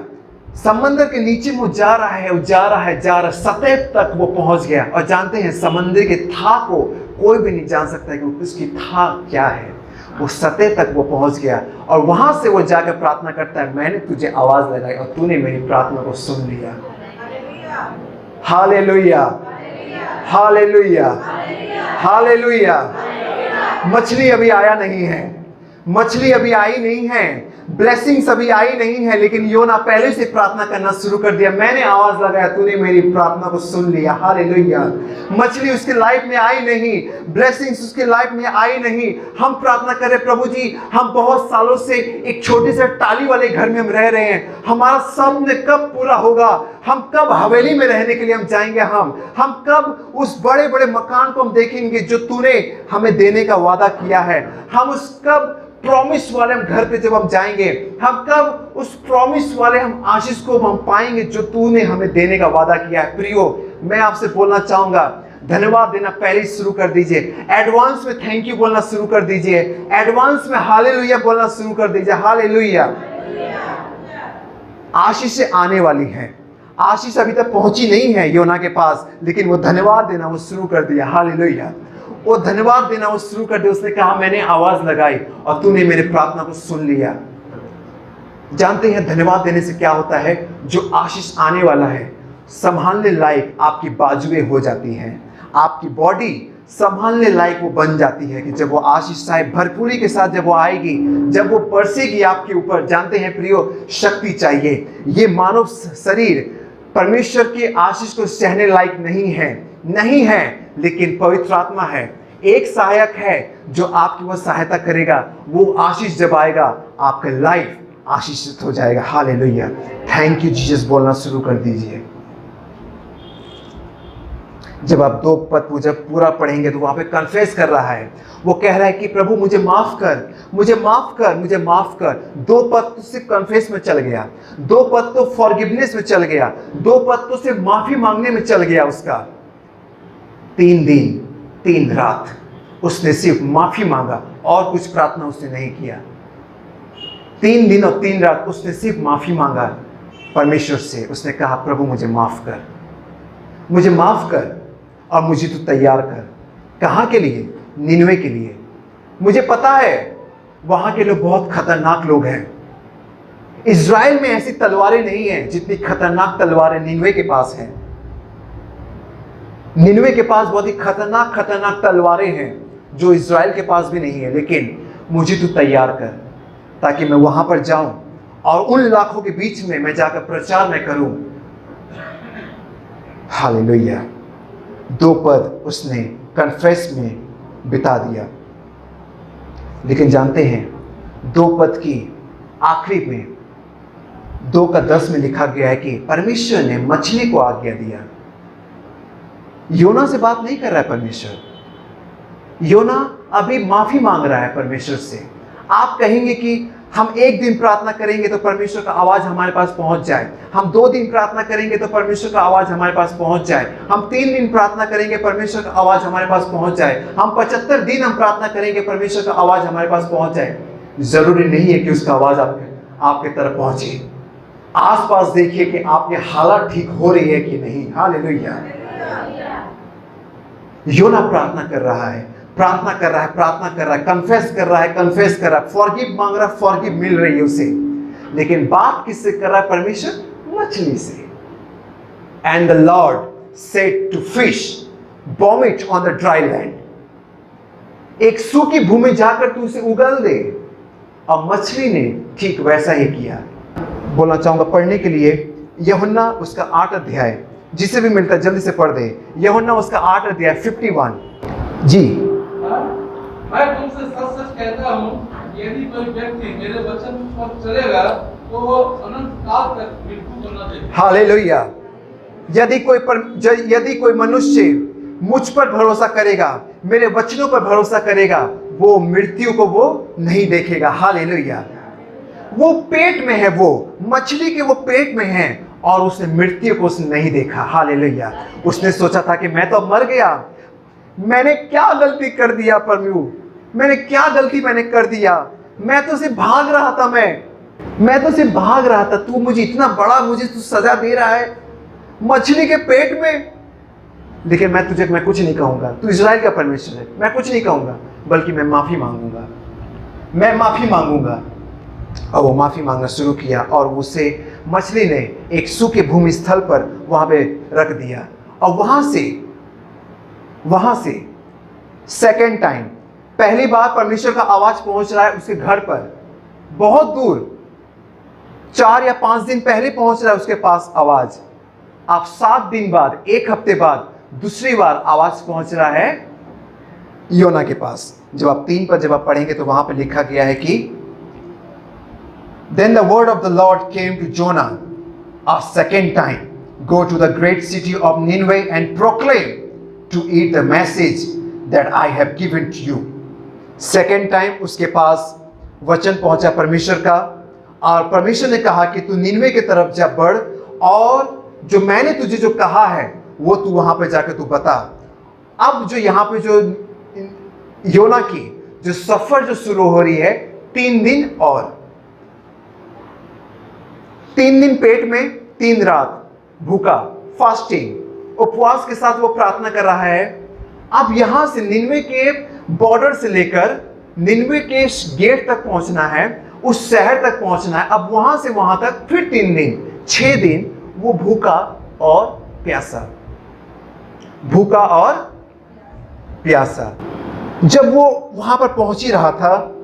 समंदर के नीचे वो जा रहा है, सतह तक वो पहुंच गया। और जानते हैं समंदर के था को कोई भी नहीं जान सकता कि उसकी था क्या है। वो सतह तक वो पहुंच गया, और वहां से वो जाकर प्रार्थना करता है, मैंने तुझे आवाज लगाई और तूने मेरी प्रार्थना को सुन लिया। Hallelujah, hallelujah, hallelujah. मछली अभी आया नहीं है, मछली अभी आई नहीं है, ब्लेसिंग्स अभी आई नहीं है, लेकिन योना पहले से प्रार्थना करना शुरू कर दिया। मैंने आवाज लगाया, तूने मेरी प्रार्थना को सुन लिया। हालेलुया। मछली उसके लाइफ में आई नहीं, ब्लेसिंग्स उसके लाइफ में आई नहीं। हम प्रार्थना करें, प्रभु जी हम बहुत सालों से एक छोटे से टाली वाले घर में हम रह रहे हैं, हमारा सपना कब पूरा होगा, हम कब हवेली में रहने के लिए हम जाएंगे, हम कब उस बड़े बड़े मकान को हम देखेंगे जो तूने हमें देने का वादा किया है, हम उस कब प्रॉमिस वाले हम घर पे जब हम जाएंगे, हम कब उस प्रॉमिस वाले हम आशीष को हम पाएंगे जो तूने हमें देने का वादा किया है। प्रियो, मैं आपसे बोलना चाहूंगा, धन्यवाद देना पहले शुरू कर दीजिए, एडवांस में थैंक यू बोलना शुरू कर दीजिए, एडवांस में हालेलुया बोलना शुरू कर दीजिए। हालेलुया। आशीष आने वाली है, आशीष अभी तक पहुंची नहीं है योना के पास, लेकिन वो धन्यवाद देना वो शुरू कर दिया। हालेलुया। वो धन्यवाद देना वो शुरू कर दिया। उसने कहा मैंने आवाज लगाई और तूने मेरे प्रार्थना को सुन लिया। जानते हैं धन्यवाद देने से क्या होता है? जो आशीष आने वाला है संभालने लायक आपकी बाजुएं हो जाती हैं, आपकी बॉडी संभालने लायक वो बन जाती है कि जब वो आशीष साहब भरपूरी के साथ जब वो आएगी, जब वो बरसेगी आपके ऊपर। जानते हैं प्रियो, शक्ति चाहिए। ये मानव शरीर परमेश्वर की आशीष को सहने लायक नहीं है, लेकिन पवित्र आत्मा है, एक सहायक है जो आपकी वो सहायता करेगा। वो आशीष जब आएगा आपका लाइफ आशीषित हो जाएगा। हालेलुया। थैंक यू जीसस बोलना शुरू कर दीजिए। जब आप 2 पद पूरा पढ़ेंगे तो वहां पे कन्फेस कर रहा है, वो कह रहा है कि प्रभु मुझे माफ कर, मुझे माफ कर, मुझे माफ कर। 2 पद तो सिर्फ कन्फेस में चल गया, 2 पद तो फॉरगिवनेस में चल गया, 2 पद तो सिर्फ माफी मांगने में चल गया उसका। 3 दिन 3 रात उसने सिर्फ माफी मांगा और कुछ प्रार्थना उसने नहीं किया। 3 दिन और 3 रात उसने सिर्फ माफी मांगा परमेश्वर से। उसने कहा प्रभु मुझे माफ कर, मुझे माफ कर और मुझे तो तैयार कर। कहाँ के लिए? निनवे के लिए। मुझे पता है वहां के लोग बहुत खतरनाक लोग हैं। इज़राइल में ऐसी तलवारें नहीं हैं जितनी खतरनाक तलवारें निनवे के पास हैं। निनवे के पास बहुत ही खतरनाक तलवारें हैं जो इज़राइल के पास भी नहीं है। लेकिन मुझे तो तैयार कर ताकि मैं वहां पर जाऊं और उन लाखों के बीच में मैं जाकर प्रचार मैं करूं। हालेलुया। 2 पद उसने कन्फेस में बिता दिया। लेकिन जानते हैं 2 पद की आखिरी में 2 का 10 में लिखा गया है कि परमेश्वर ने मछली को आज्ञा दिया। योना से बात नहीं कर रहा है परमेश्वर, योना अभी माफी मांग रहा है परमेश्वर से। आप कहेंगे कि हम 1 दिन प्रार्थना करेंगे तो परमेश्वर का आवाज हमारे पास पहुंच जाए, हम 2 दिन प्रार्थना करेंगे तो परमेश्वर का आवाज हमारे पास पहुंच जाए, हम 3 दिन प्रार्थना करेंगे परमेश्वर का आवाज हमारे पास पहुंच जाए, हम 75 दिन हम प्रार्थना करेंगे परमेश्वर का आवाज हमारे पास पहुंच जाए। जरूरी नहीं है कि उसका आवाज आपके तरफ पहुंचे। आसपास देखिए कि आपके हालात ठीक हो रही है कि नहीं। हालेलुया। योना प्रार्थना कर रहा है, कन्फेस कर रहा है, फॉरगिव मांग रहा है, फॉरगिव मिल रही है उसे। लेकिन बात किससे कर रहा है परमेश्वर? मछली से। And the Lord said to fish vomit on the dry land. एक सूखी भूमि जाकर तू उसे उगल दे, और मछली ने ठीक वैसा ही किया। बोलना चाहूंगा पढ़ने के लिए यूहन्ना उसका 8 अध्याय, जिसे भी मिलता है जल्दी से पढ़ दे। यूहन्ना उसका 8 अध्याय 51। जी। मैं तुमसे सच सच कहता हूँ, यदि कोई व्यक्ति मेरे वचन पर चलेगा तो वो अनंत काल तक मृत्यु को न देखेगा। हालेलुया। यदि कोई मनुष्य मुझ पर भरोसा करेगा, मेरे वचनों पर भरोसा करेगा, वो मृत्यु को वो नहीं देखेगा। हालेलुया। वो पेट में है, वो मछली के वो पेट में है और उसने मृत्यु को उसने नहीं देखा। हालेलुया। उसने सोचा था कि मैं तो मर गया, मैंने क्या गलती कर दिया प्रभु, मैंने क्या गलती कर दिया, मैं तो सिर्फ भाग रहा था, मैं तो सिर्फ भाग रहा था, तू मुझे इतना बड़ा मुझे तू सजा दे रहा है मछली के पेट में। लेकिन मैं कुछ नहीं कहूंगा, तू इज़राइल का परमेश्वर है, मैं कुछ नहीं कहूंगा, बल्कि मैं माफी मांगूंगा। और वो माफी मांगना शुरू किया और उसे मछली ने एक सूखे भूमि स्थल पर वहां पे रख दिया। और वहां से सेकेंड टाइम, पहली बार परमेश्वर का आवाज पहुंच रहा है उसके घर पर, बहुत दूर, 4 या 5 दिन पहले पहुंच रहा है उसके पास आवाज। आप 7 दिन बाद, 1 हफ्ते बाद दूसरी बार आवाज पहुंच रहा है योना के पास। जब आप 3 पर जब आप पढ़ेंगे तो वहां पर लिखा गया है कि Then the word of the Lord came to Jonah a second time. Go to the great city of Nineveh and proclaim to it the message that I have given to you. Second time उसके पास वचन पहुंचा परमेश्वर का, और परमेश्वर ने कहा कि तू निनवे की तरफ जा बढ़, और जो मैंने तुझे जो कहा है वो तू वहां पे जाकर तू बता। अब जो यहाँ पे जो योना की जो सफर जो शुरू हो रही है, 3 दिन और 3 दिन पेट में, 3 रात भूखा, फास्टिंग, उपवास के साथ वो प्रार्थना कर रहा है। अब यहां से निनवे के बॉर्डर से लेकर निनवे के गेट तक पहुंचना है, उस शहर तक पहुंचना है। अब वहां से वहां तक फिर 3 दिन, 6 दिन वो भूखा और प्यासा, भूखा और प्यासा। जब वो वहां पर पहुंच ही रहा था,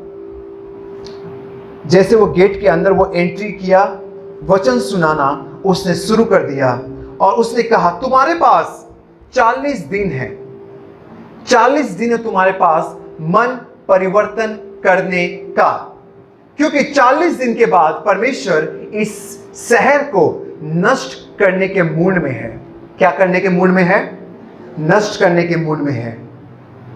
जैसे वो गेट के अंदर वो एंट्री किया, वचन सुनाना उसने शुरू कर दिया, और उसने कहा तुम्हारे पास 40 दिन है, 40 दिन है तुम्हारे पास मन परिवर्तन करने का, क्योंकि 40 दिन के बाद परमेश्वर इस शहर को नष्ट करने के मूड में है। क्या करने के मूड में है? नष्ट करने के मूड में है।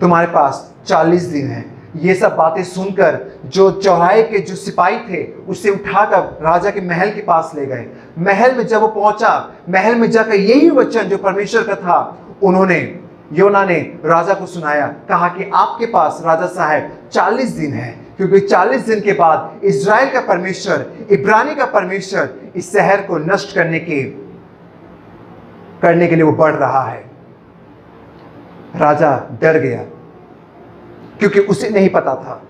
तुम्हारे पास 40 दिन है। ये सब बातें सुनकर जो चौराहे के जो सिपाही थे उसे उठाकर राजा के महल के पास ले गए। महल में जब वो पहुंचा, महल में जाकर यही वचन जो परमेश्वर का था उन्होंने, योना ने राजा को सुनाया। कहा कि आपके पास राजा साहब 40 दिन है, क्योंकि 40 दिन के बाद इज़राइल का परमेश्वर, इब्रानी का परमेश्वर इस शहर को नष्ट करने के लिए वो बढ़ रहा है। राजा डर गया, क्योंकि उसे नहीं पता था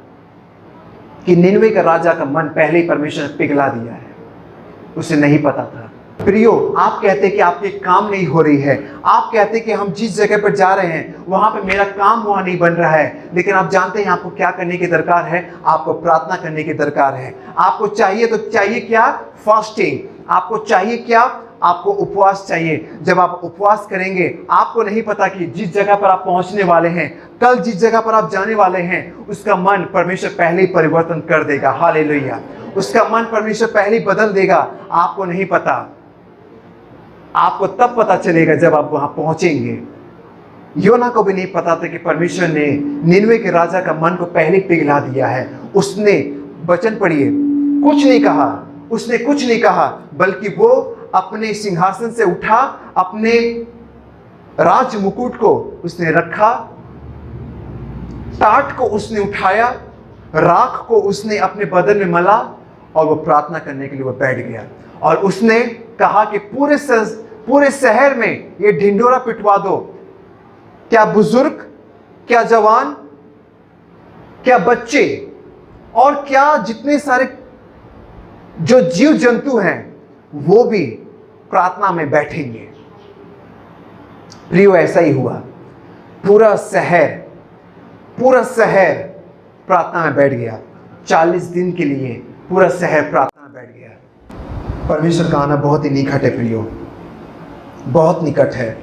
कि निनवे का राजा का मन पहले ही परमेश्वर ने पिघला दिया है। उसे नहीं पता था। प्रियो, आप कहते कि आपके काम नहीं हो रही है, आप कहते कि हम जिस जगह पर जा रहे हैं वहां पे मेरा काम वहां नहीं बन रहा है, लेकिन आप जानते हैं आपको क्या करने की दरकार है? आपको प्रार्थना करने की दरकार है। आपको चाहिए तो चाहिए क्या? फास्टिंग। आपको चाहिए क्या? आपको उपवास चाहिए। जब आप उपवास करेंगे, आपको नहीं पता कि जिस जगह पर आप पहुंचने वाले हैं, कल जिस जगह पर आप जाने वाले हैं, उसका मन परमेश्वर पहले ही परिवर्तन कर देगा। हालेलुया। उसका मन परमेश्वर पहले ही बदल देगा। आपको नहीं पता, आपको तब पता चलेगा जब आप वहां पहुंचेंगे। योना को भी नहीं पता था कि परमेश्वर ने निनवे के राजा का मन को पहले पिघला दिया है। उसने, वचन पढ़िए, कुछ नहीं कहा, उसने कुछ नहीं कहा, बल्कि वो अपने सिंहासन से उठा, अपने राज मुकुट को उसने रखा, टाट को उसने उठाया, राख को उसने अपने बदन में मला, और वो प्रार्थना करने के लिए वो बैठ गया। और उसने कहा कि पूरे शहर में ये ढिंडोरा पिटवा दो, क्या बुजुर्ग, क्या जवान, क्या बच्चे, और क्या जितने सारे जो जीव जंतु हैं वो भी प्रार्थना में बैठेंगे। प्रियो, ऐसा ही हुआ। पूरा शहर प्रार्थना में बैठ गया। 40 दिन के लिए पूरा शहर प्रार्थना में बैठ गया। परमेश्वर का आना बहुत ही निकट है प्रियो, बहुत निकट है।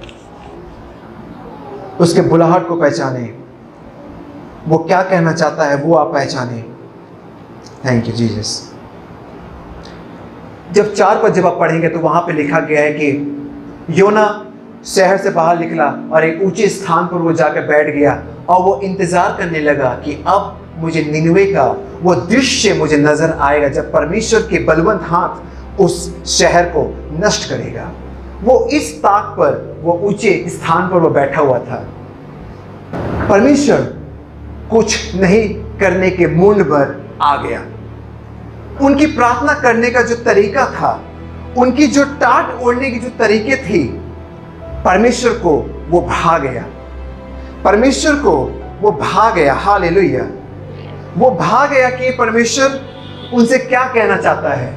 उसके बुलाहट को पहचाने, वो क्या कहना चाहता है वो आप पहचाने। Thank you Jesus. जब 4 पर जब आप पढ़ेंगे तो वहां पे लिखा गया है कि योना शहर से बाहर निकला और एक ऊंचे स्थान पर वो जाकर बैठ गया, और वो इंतजार करने लगा कि अब मुझे निनवे का वो दृश्य मुझे नजर आएगा जब परमेश्वर के बलवंत हाथ उस शहर को नष्ट करेगा। वो इस ताक पर, वो ऊंचे स्थान पर वो बैठा हुआ था। परमेश्वर कुछ नहीं करने के मूड पर आ गया। उनकी प्रार्थना करने का जो तरीका था, उनकी जो टाट ओढ़ने की जो तरीके थी, परमेश्वर को वो भा गया। परमेश्वर को वो भा गया। हालेलुया। वो भा गया कि परमेश्वर उनसे क्या कहना चाहता है।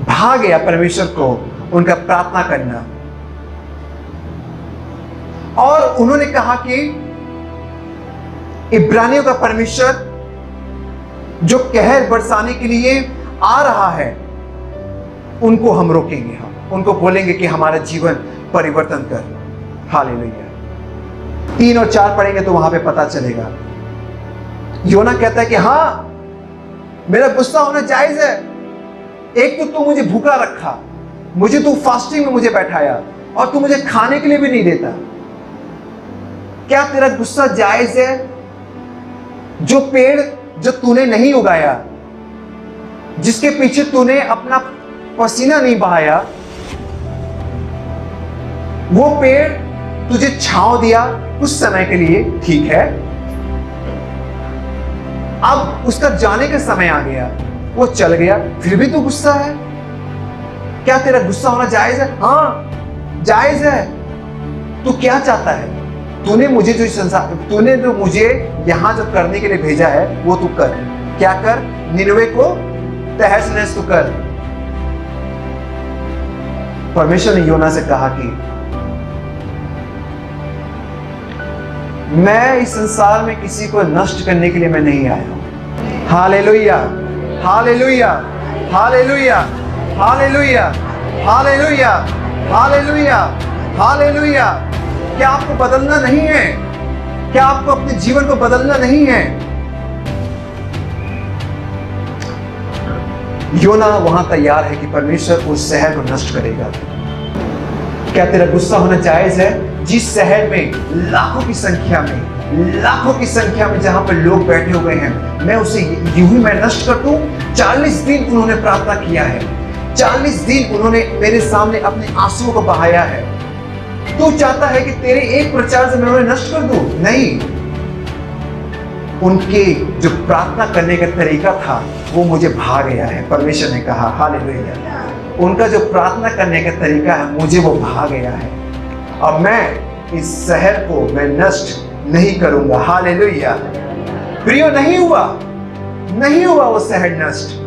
भा गया परमेश्वर को उनका प्रार्थना करना। और उन्होंने कहा कि इब्रानियों का परमेश्वर जो कहर बरसाने के लिए आ रहा है, उनको हम रोकेंगे, हम उनको बोलेंगे कि हमारा जीवन परिवर्तन कर। हालेलुया। 3 और 4 पढ़ेंगे तो वहां पे पता चलेगा। योना कहता है कि हाँ, मेरा गुस्सा होना जायज है। एक तो तू मुझे भूखा रखा, मुझे तू फास्टिंग में मुझे बैठाया, और तू मुझे खाने के लिए भी नहीं देता। क्या तेरा गुस्सा जायज है? जो पेड़ जो तूने नहीं उगाया, जिसके पीछे तूने अपना पसीना नहीं बहाया, वो पेड़ तुझे छांव दिया कुछ समय के लिए, ठीक है, अब उसका जाने का समय आ गया, वो चल गया, फिर भी तू गुस्सा है? क्या तेरा गुस्सा होना जायज है? हाँ, जायज है। तू क्या चाहता है? तूने मुझे जो संसार, तूने जो मुझे यहां जो करने के लिए भेजा है, वो तू कर। क्या कर? निनवे को तहस नहस तू कर। परमेश्वर ने योना से कहा कि मैं इस संसार में किसी को नष्ट करने के लिए मैं नहीं आया हूं। Hallelujah, hallelujah, hallelujah, hallelujah, hallelujah, hallelujah, hallelujah. क्या आपको बदलना नहीं है? क्या आपको अपने जीवन को बदलना नहीं है? योना वहां तैयार है कि परमेश्वर उस शहर को नष्ट करेगा। क्या तेरा गुस्सा होना जायज है? जिस शहर में लाखों की संख्या में जहां पर लोग बैठे हुए हैं, मैं उसे यूं ही मैं नष्ट कर दूं? 40 दिन उन्होंने प्रार्थना किया है, 40 दिन उन्होंने मेरे सामने अपने आंसुओं को बहाया है। तू चाहता है कि तेरे एक प्रचार से मैं उन्हें नष्ट कर दूं? नहीं। उनके जो प्रार्थना करने का तरीका था वो मुझे भा गया है। परमेश्वर ने कहा हालेलुया, उनका जो प्रार्थना करने का तरीका है मुझे वो भा गया है। अब मैं इस शहर को मैं नष्ट नहीं करूंगा। हालेलुया। प्रियो, नहीं हुआ वो शहर नष्ट।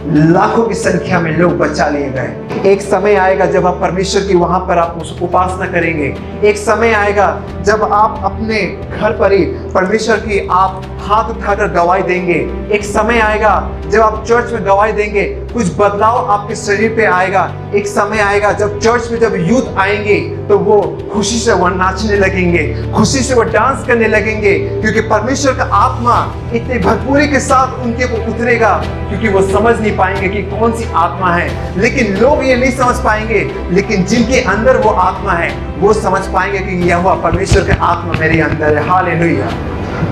लाखों की संख्या में लोग बचा लिए गए। एक समय आएगा जब आप परमेश्वर की वहां पर आप उपासना करेंगे। एक समय आएगा जब आप अपने घर पर ही परमेश्वर की आप हाथ उठाकर गवाही देंगे। एक समय आएगा जब आप चर्च में गवाही देंगे, कुछ बदलाव आपके शरीर पे आएगा। एक समय आएगा जब चर्च में जब यूथ आएंगे तो वो खुशी से वो नाचने लगेंगे, खुशी से वो डांस करने लगेंगे, क्योंकि परमेश्वर का आत्मा इतनी भरपूरी के साथ उनके ऊपर उतरेगा, क्योंकि वो समझ नहीं पाएंगे कि कौन सी आत्मा है। लेकिन लोग ये नहीं समझ पाएंगे, लेकिन जिनके अंदर वो आत्मा है वो समझ पाएंगे कि यहोवा परमेश्वर का आत्मा मेरे अंदर है। हालेलुया।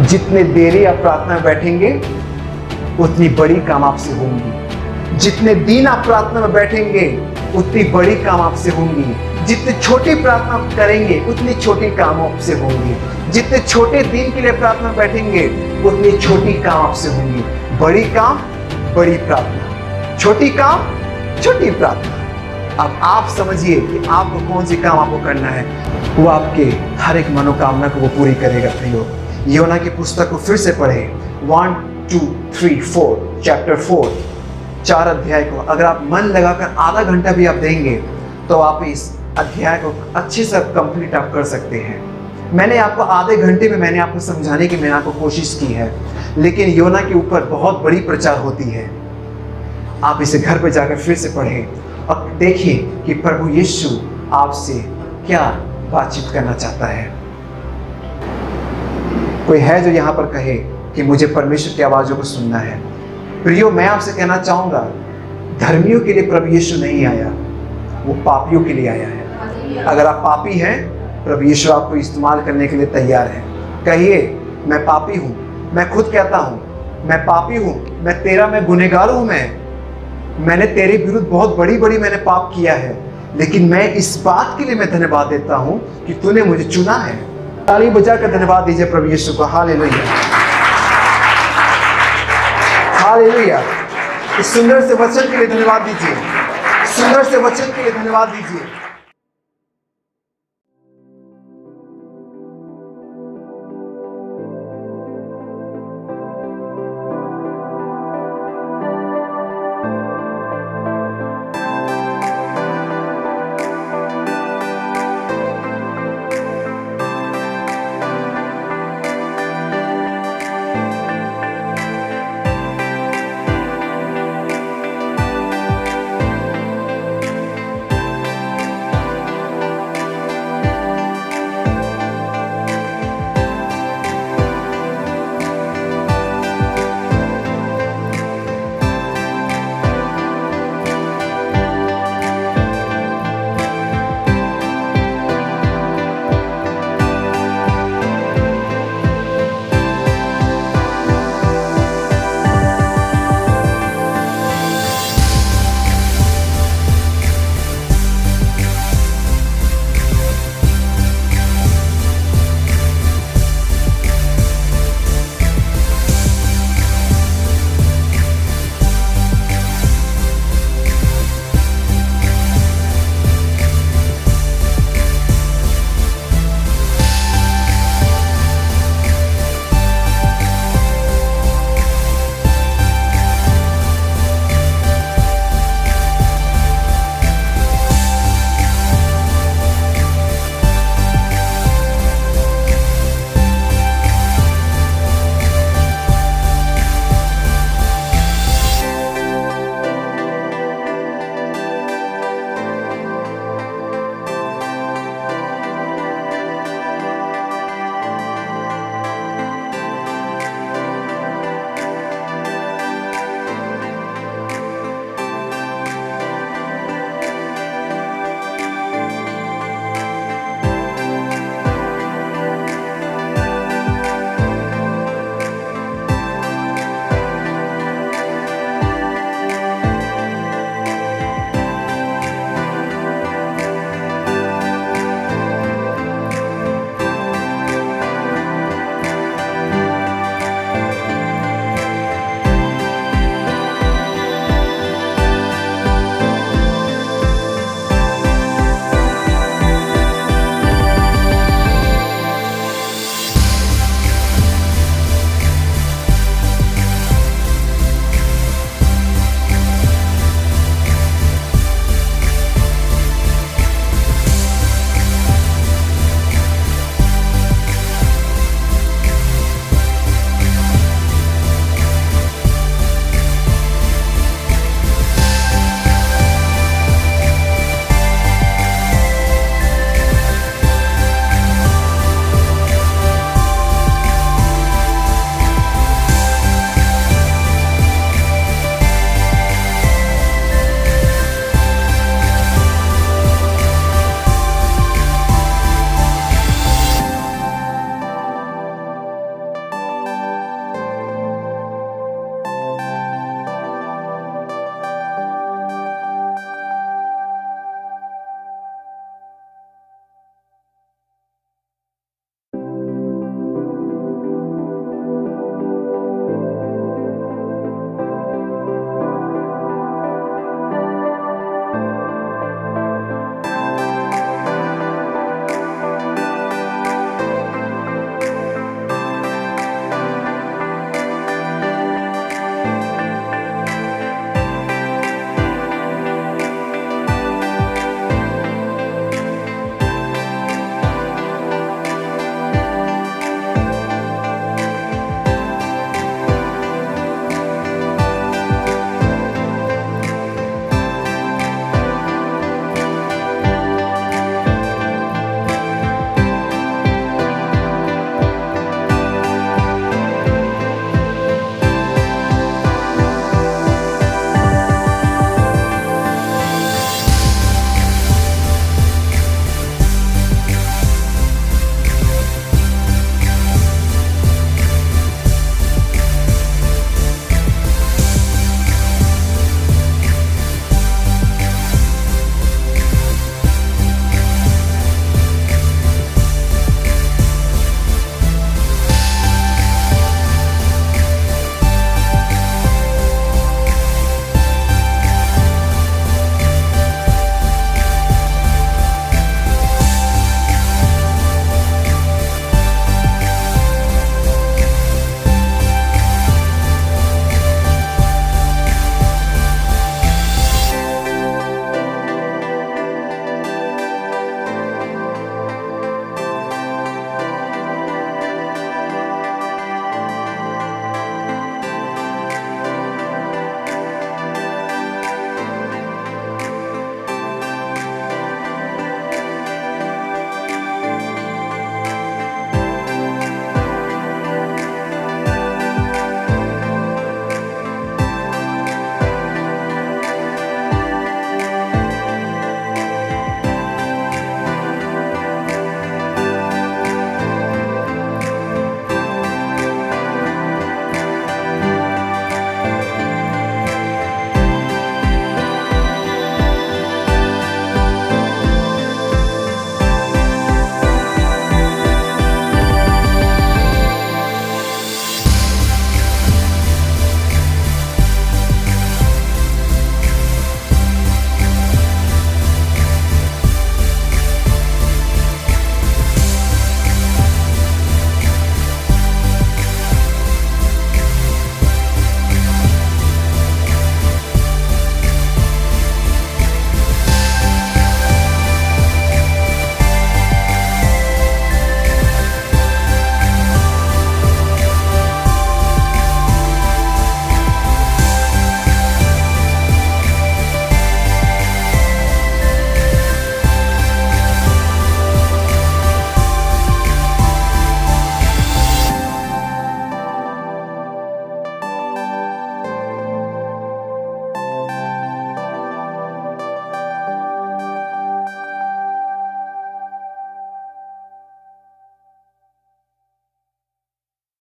जितने देरी आप प्रार्थना में बैठेंगे उतनी बड़ी काम आपसे होंगी। जितने दिन आप प्रार्थना में बैठेंगे उतनी बड़ी काम आपसे होंगी। जितनी छोटी प्रार्थना करेंगे उतनी छोटी काम आपसे होंगी। जितने छोटे दिन के लिए प्रार्थना में बैठेंगे उतनी छोटी काम आपसे होंगी। बड़ी काम बड़ी प्रार्थना, छोटी काम छोटी प्रार्थना। अब आप समझिए कि आपको कौन सी काम आपको करना है, वो आपके हर एक मनोकामना को वो पूरी करेगा। प्रियो, योना की पुस्तक को फिर से पढ़े, 1 2 3 4 चैप्टर 4, 4 अध्याय को अगर आप मन लगाकर आधा घंटा भी आप देंगे तो आप इस अध्याय को अच्छे से कंप्लीट आप कर सकते हैं। मैंने आपको आधे घंटे में मैंने आपको समझाने की मैंने आपको कोशिश की है, लेकिन योना के ऊपर बहुत बड़ी प्रचार होती है। आप इसे घर पर जाकर फिर से पढ़ें और देखिए कि प्रभु यीशु आपसे क्या बातचीत करना चाहता है। कोई है जो यहाँ पर कहे कि मुझे परमेश्वर की आवाज़ों को सुनना है? प्रियो, मैं आपसे कहना चाहूँगा, धर्मियों के लिए प्रभु यीशु नहीं आया, वो पापियों के लिए आया है। अगर आप पापी हैं, प्रभु यीशु आपको इस्तेमाल करने के लिए तैयार है। कहिए, मैं पापी हूँ, मैं खुद कहता हूँ मैं पापी हूँ, मैं गुनहगार हूँ, मैंने तेरे विरुद्ध बहुत बड़ी मैंने पाप किया है, लेकिन मैं इस बात के लिए मैं धन्यवाद देता हूँ कि तूने मुझे चुना है। ताली बजाकर धन्यवाद दीजिए प्रभु यीशु को। Hallelujah, hallelujah. इस सुंदर से वचन के लिए धन्यवाद दीजिए, सुंदर से वचन के लिए धन्यवाद दीजिए।